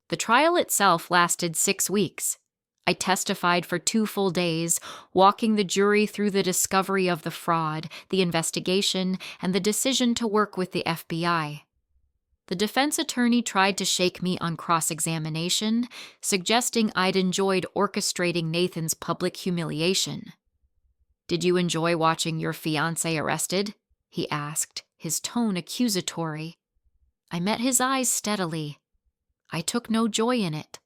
The trial itself lasted 6 weeks. I testified for 2 full days, walking the jury through the discovery of the fraud, the investigation, and the decision to work with the FBI. The defense attorney tried to shake me on cross-examination, suggesting I'd enjoyed orchestrating Nathan's public humiliation. "Did you enjoy watching your fiancé arrested?" he asked, his tone accusatory. I met his eyes steadily. I took no joy in it,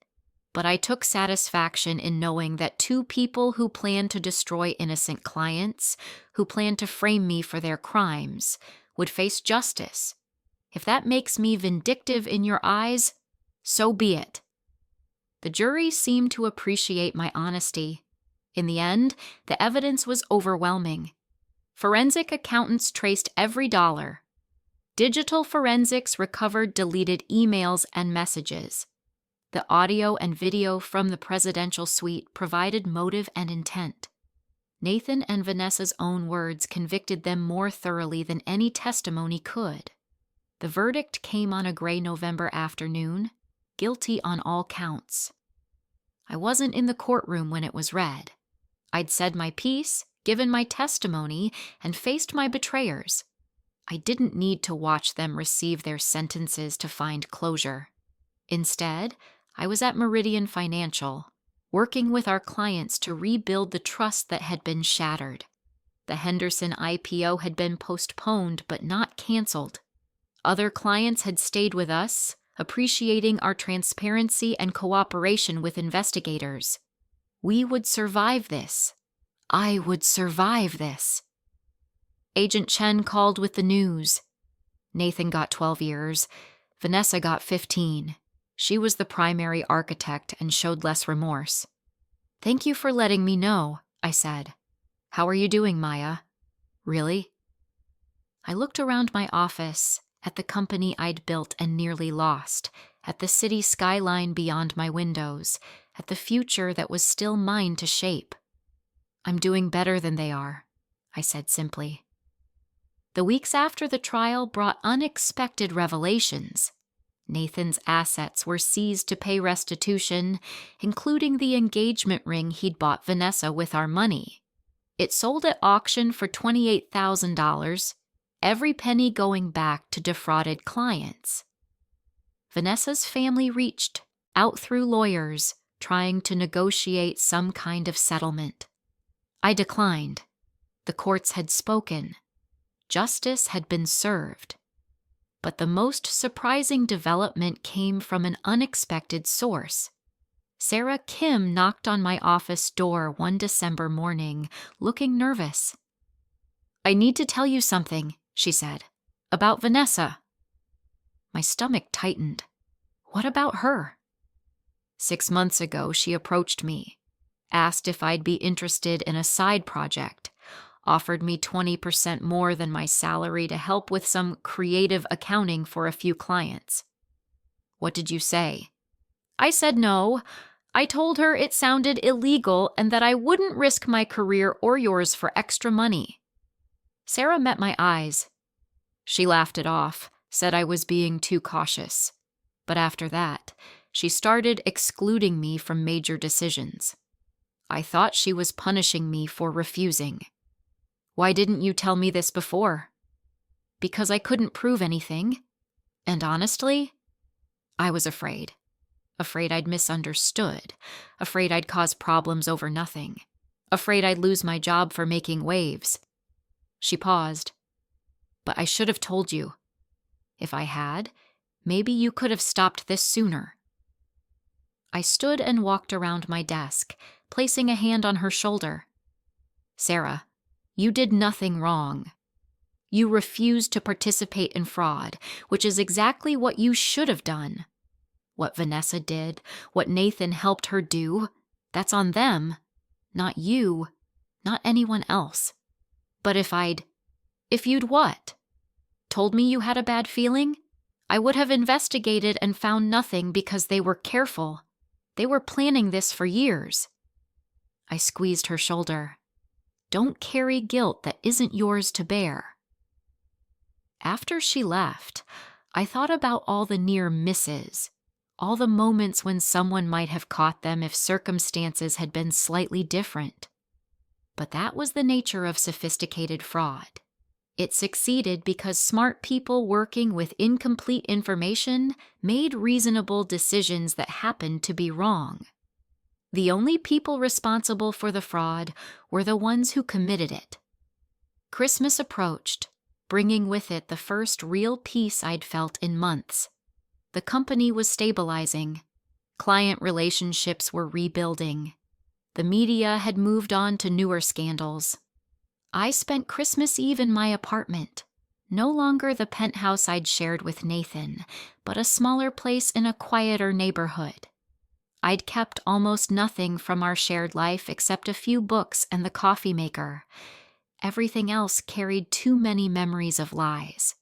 but I took satisfaction in knowing that two people who planned to destroy innocent clients, who planned to frame me for their crimes, would face justice. If that makes me vindictive in your eyes, so be it. The jury seemed to appreciate my honesty. In the end, the evidence was overwhelming. Forensic accountants traced every dollar. Digital forensics recovered deleted emails and messages. The audio and video from the presidential suite provided motive and intent. Nathan and Vanessa's own words convicted them more thoroughly than any testimony could. The verdict came on a gray November afternoon, guilty on all counts. I wasn't in the courtroom when it was read. I'd said my piece, given my testimony, and faced my betrayers. I didn't need to watch them receive their sentences to find closure. Instead, I was at Meridian Financial, working with our clients to rebuild the trust that had been shattered. The Henderson IPO had been postponed but not canceled. Other clients had stayed with us, appreciating our transparency and cooperation with investigators. We would survive this. I would survive this. Agent Chen called with the news. Nathan got 12 years. Vanessa got 15. She was the primary architect and showed less remorse. "Thank you for letting me know," I said. "How are you doing, Maya?" "Really?" I looked around my office, at the company I'd built and nearly lost, at the city skyline beyond my windows, at the future that was still mine to shape. "I'm doing better than they are," I said simply. The weeks after the trial brought unexpected revelations. Nathan's assets were seized to pay restitution, including the engagement ring he'd bought Vanessa with our money. It sold at auction for $28,000, every penny going back to defrauded clients. Vanessa's family reached out through lawyers, trying to negotiate some kind of settlement. I declined. The courts had spoken. Justice had been served. But the most surprising development came from an unexpected source. Sarah Kim knocked on my office door one December morning, looking nervous. "I need to tell you something," she said, "about Vanessa." My stomach tightened. What about her? 6 months ago, she approached me, asked if I'd be interested in a side project, offered me 20% more than my salary to help with some creative accounting for a few clients. "What did you say?" "I said no. I told her it sounded illegal and that I wouldn't risk my career or yours for extra money." Sarah met my eyes. She laughed it off, said I was being too cautious. But after that, she started excluding me from major decisions. I thought she was punishing me for refusing. "Why didn't you tell me this before?" "Because I couldn't prove anything. And honestly, I was afraid. Afraid I'd misunderstood. Afraid I'd cause problems over nothing. Afraid I'd lose my job for making waves." She paused. "But I should have told you. If I had, maybe you could have stopped this sooner." I stood and walked around my desk, placing a hand on her shoulder. "Sarah, you did nothing wrong. You refused to participate in fraud, which is exactly what you should have done. What Vanessa did, what Nathan helped her do, that's on them, not you, not anyone else. But if you'd what? Told me you had a bad feeling? I would have investigated and found nothing because they were careful. They were planning this for years." I squeezed her shoulder. "Don't carry guilt that isn't yours to bear." After she left, I thought about all the near misses, all the moments when someone might have caught them if circumstances had been slightly different. But that was the nature of sophisticated fraud. It succeeded because smart people working with incomplete information made reasonable decisions that happened to be wrong. The only people responsible for the fraud were the ones who committed it. Christmas approached, bringing with it the first real peace I'd felt in months. The company was stabilizing. Client relationships were rebuilding. The media had moved on to newer scandals. I spent Christmas Eve in my apartment, no longer the penthouse I'd shared with Nathan, but a smaller place in a quieter neighborhood. I'd kept almost nothing from our shared life except a few books and the coffee maker. Everything else carried too many memories of lies.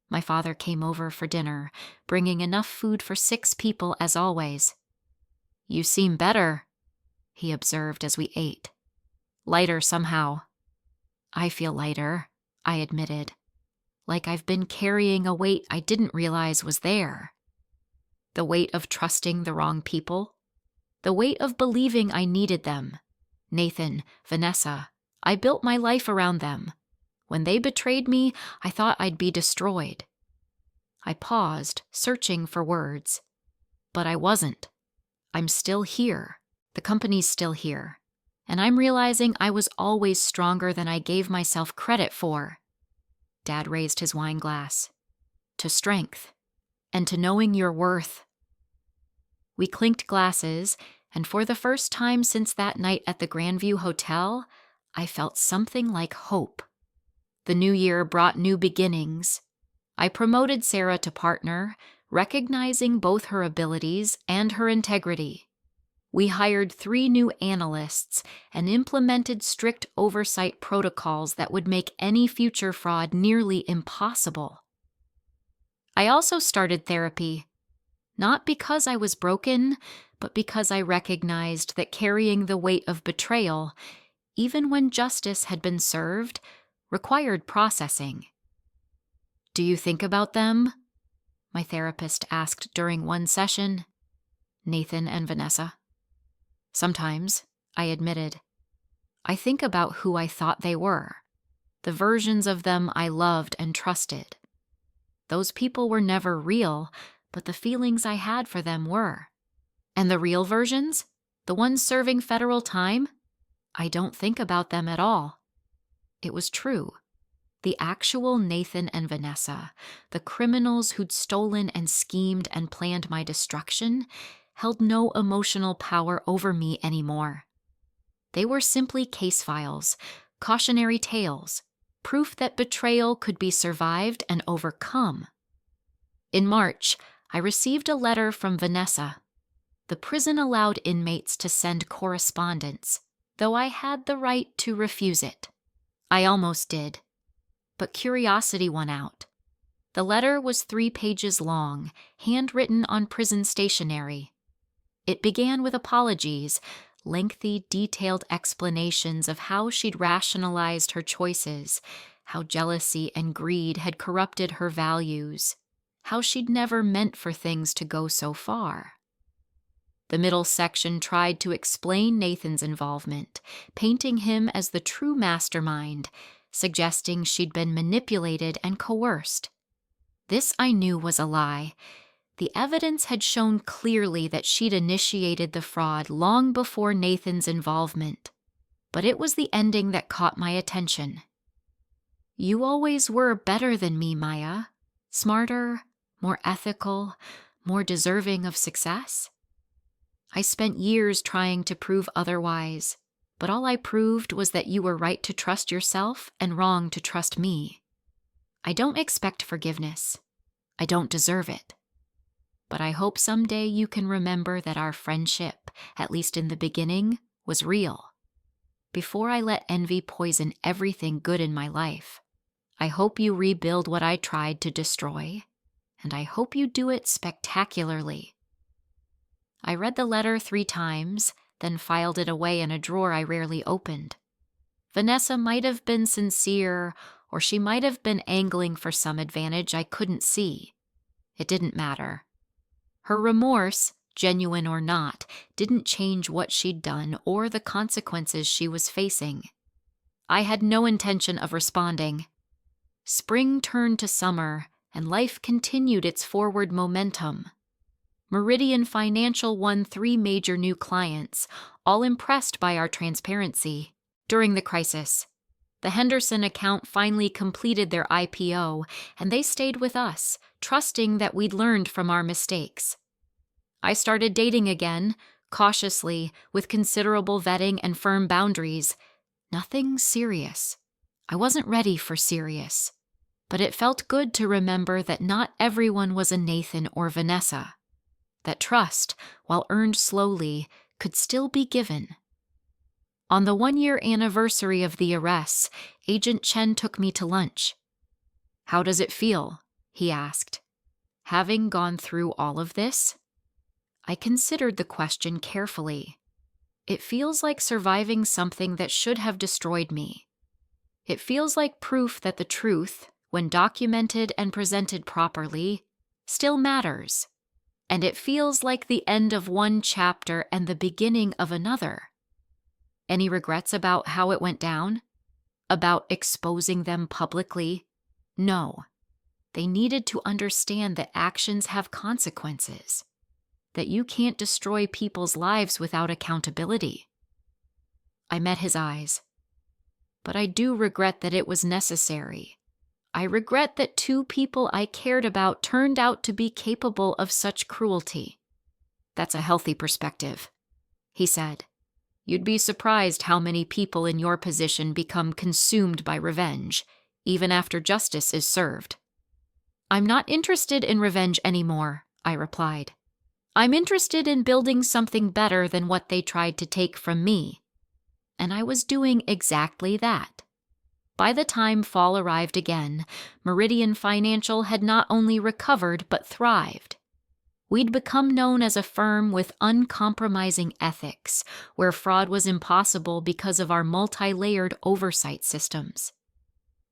My father came over for dinner, bringing enough food for 6 people as always. "You seem better," he observed as we ate. "Lighter somehow." "I feel lighter," I admitted, like I've been carrying a weight I didn't realize was there. The weight of trusting the wrong people. The weight of believing I needed them. Nathan, Vanessa, I built my life around them. When they betrayed me, I thought I'd be destroyed. I paused, searching for words. But I wasn't. I'm still here. The company's still here. And I'm realizing I was always stronger than I gave myself credit for. Dad raised his wine glass. To strength. And to knowing your worth. We clinked glasses, and for the first time since that night at the Grandview Hotel, I felt something like hope. The new year brought new beginnings. I promoted Sarah to partner, recognizing both her abilities and her integrity. We hired 3 new analysts and implemented strict oversight protocols that would make any future fraud nearly impossible. I also started therapy, not because I was broken, but because I recognized that carrying the weight of betrayal, even when justice had been served, required processing. "Do you think about them?" my therapist asked during one session. "Nathan and Vanessa?" "Sometimes," I admitted. "I think about who I thought they were, the versions of them I loved and trusted. Those people were never real, but the feelings I had for them were. And the real versions, the ones serving federal time, I don't think about them at all." It was true. The actual Nathan and Vanessa, the criminals who'd stolen and schemed and planned my destruction, held no emotional power over me anymore. They were simply case files, cautionary tales, proof that betrayal could be survived and overcome. In March, I received a letter from Vanessa. The prison allowed inmates to send correspondence, though I had the right to refuse it. I almost did. But curiosity won out. The letter was 3 pages long, handwritten on prison stationery. It began with apologies, lengthy, detailed explanations of how she'd rationalized her choices, how jealousy and greed had corrupted her values, how she'd never meant for things to go so far. The middle section tried to explain Nathan's involvement, painting him as the true mastermind, suggesting she'd been manipulated and coerced. This I knew was a lie. The evidence had shown clearly that she'd initiated the fraud long before Nathan's involvement. But it was the ending that caught my attention. "You always were better than me, Maya. Smarter, more ethical, more deserving of success. I spent years trying to prove otherwise, but all I proved was that you were right to trust yourself and wrong to trust me. I don't expect forgiveness. I don't deserve it. But I hope someday you can remember that our friendship, at least in the beginning, was real. Before I let envy poison everything good in my life, I hope you rebuild what I tried to destroy, and I hope you do it spectacularly." I read the letter 3 times, then filed it away in a drawer I rarely opened. Vanessa might have been sincere, or she might have been angling for some advantage I couldn't see. It didn't matter. Her remorse, genuine or not, didn't change what she'd done or the consequences she was facing. I had no intention of responding. Spring turned to summer, and life continued its forward momentum. Meridian Financial won 3 major new clients, all impressed by our transparency. During the crisis, the Henderson account finally completed their IPO, and they stayed with us, trusting that we'd learned from our mistakes. I started dating again, cautiously, with considerable vetting and firm boundaries. Nothing serious. I wasn't ready for serious, but it felt good to remember that not everyone was a Nathan or Vanessa, that trust, while earned slowly, could still be given. On the 1-year anniversary of the arrests, Agent Chen took me to lunch. "How does it feel?" he asked. "Having gone through all of this?" I considered the question carefully. It feels like surviving something that should have destroyed me. It feels like proof that the truth, when documented and presented properly, still matters. And it feels like the end of one chapter and the beginning of another. Any regrets about how it went down? About exposing them publicly? No. They needed to understand that actions have consequences, that you can't destroy people's lives without accountability. I met his eyes. But I do regret that it was necessary. I regret that 2 people I cared about turned out to be capable of such cruelty. That's a healthy perspective, he said. You'd be surprised how many people in your position become consumed by revenge, even after justice is served. I'm not interested in revenge anymore, I replied. I'm interested in building something better than what they tried to take from me. And I was doing exactly that. By the time fall arrived again, Meridian Financial had not only recovered but thrived. We'd become known as a firm with uncompromising ethics, where fraud was impossible because of our multi-layered oversight systems.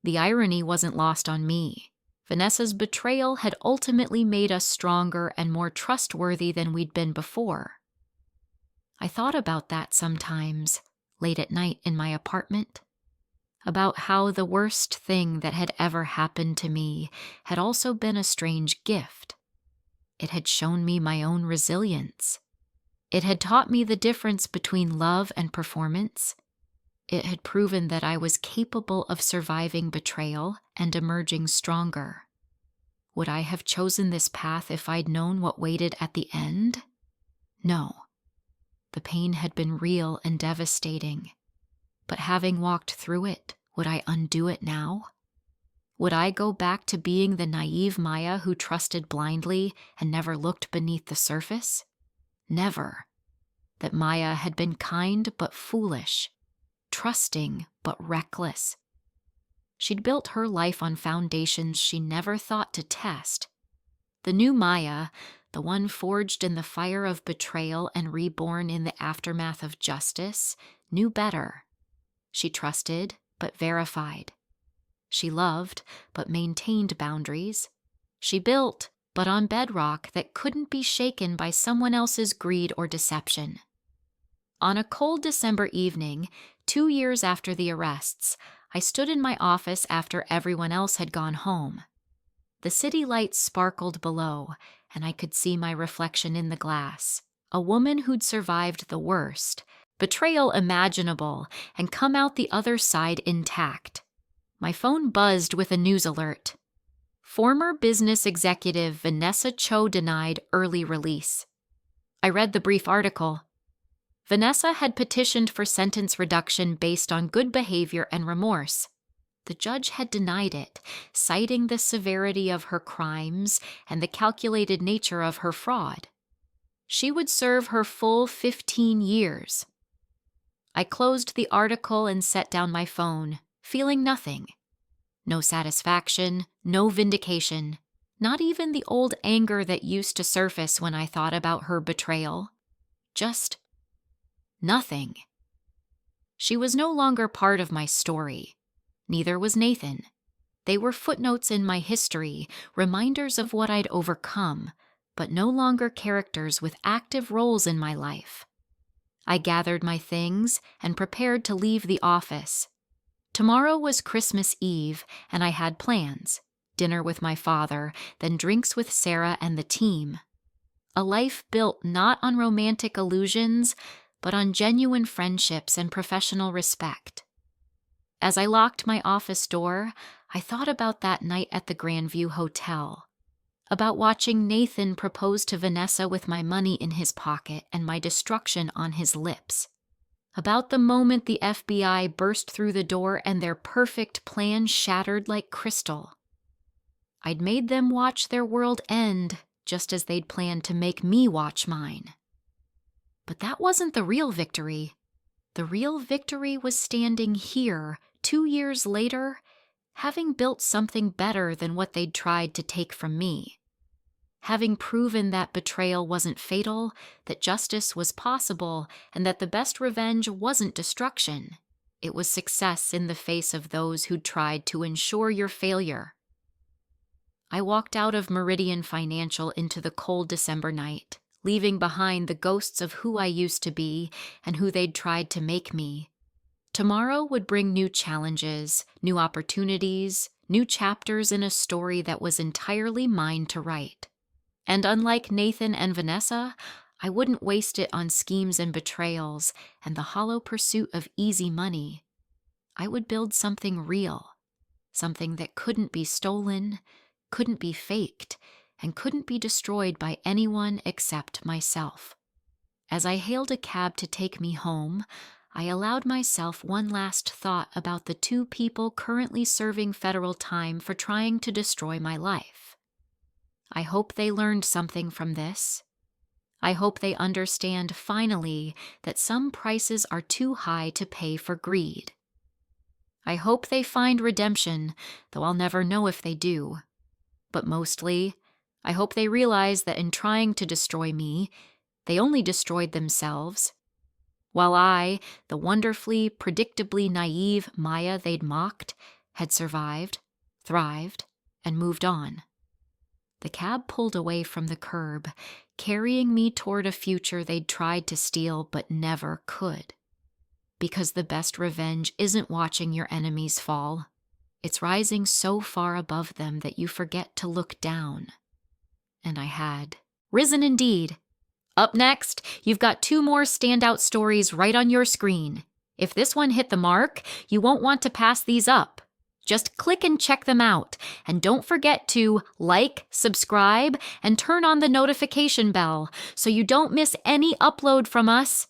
The irony wasn't lost on me. Vanessa's betrayal had ultimately made us stronger and more trustworthy than we'd been before. I thought about that sometimes, late at night in my apartment, about how the worst thing that had ever happened to me had also been a strange gift. It had shown me my own resilience. It had taught me the difference between love and performance. It had proven that I was capable of surviving betrayal and emerging stronger. Would I have chosen this path if I'd known what waited at the end? No. The pain had been real and devastating. But having walked through it, would I undo it now? Would I go back to being the naive Maya who trusted blindly and never looked beneath the surface? Never. That Maya had been kind but foolish, trusting but reckless. She'd built her life on foundations she never thought to test. The new Maya, the one forged in the fire of betrayal and reborn in the aftermath of justice, knew better. She trusted, but verified. She loved, but maintained boundaries. She built, but on bedrock that couldn't be shaken by someone else's greed or deception. On a cold December evening, 2 years after the arrests, I stood in my office after everyone else had gone home. The city lights sparkled below, and I could see my reflection in the glass. A woman who'd survived the worst, betrayal imaginable, and come out the other side intact. My phone buzzed with a news alert. Former business executive Vanessa Cho denied early release. I read the brief article. Vanessa had petitioned for sentence reduction based on good behavior and remorse. The judge had denied it, citing the severity of her crimes and the calculated nature of her fraud. She would serve her full 15 years. I closed the article and set down my phone, feeling nothing. No satisfaction, no vindication, not even the old anger that used to surface when I thought about her betrayal. Just nothing. She was no longer part of my story. Neither was Nathan. They were footnotes in my history, reminders of what I'd overcome, but no longer characters with active roles in my life. I gathered my things and prepared to leave the office. Tomorrow was Christmas Eve, and I had plans. Dinner with my father, then drinks with Sarah and the team. A life built not on romantic illusions, but on genuine friendships and professional respect. As I locked my office door, I thought about that night at the Grandview Hotel, about watching Nathan propose to Vanessa with my money in his pocket and my destruction on his lips, about the moment the FBI burst through the door and their perfect plan shattered like crystal. I'd made them watch their world end just as they'd planned to make me watch mine. But that wasn't the real victory. The real victory was standing here, 2 years later, having built something better than what they'd tried to take from me. Having proven that betrayal wasn't fatal, that justice was possible, and that the best revenge wasn't destruction. It was success in the face of those who'd tried to ensure your failure. I walked out of Meridian Financial into the cold December night, leaving behind the ghosts of who I used to be and who they'd tried to make me. Tomorrow would bring new challenges, new opportunities, new chapters in a story that was entirely mine to write. And unlike Nathan and Vanessa, I wouldn't waste it on schemes and betrayals and the hollow pursuit of easy money. I would build something real, something that couldn't be stolen, couldn't be faked, and couldn't be destroyed by anyone except myself. As I hailed a cab to take me home, I allowed myself one last thought about the 2 people currently serving federal time for trying to destroy my life. I hope they learned something from this. I hope they understand finally that some prices are too high to pay for greed. I hope they find redemption, though I'll never know if they do. But mostly, I hope they realize that in trying to destroy me, they only destroyed themselves, while I, the wonderfully, predictably naive Maya they'd mocked, had survived, thrived, and moved on. The cab pulled away from the curb, carrying me toward a future they'd tried to steal but never could. Because the best revenge isn't watching your enemies fall. It's rising so far above them that you forget to look down. And I had. Risen indeed. Up next, you've got 2 more standout stories right on your screen. If this one hit the mark, you won't want to pass these up. Just click and check them out, and don't forget to like, subscribe, and turn on the notification bell so you don't miss any upload from us.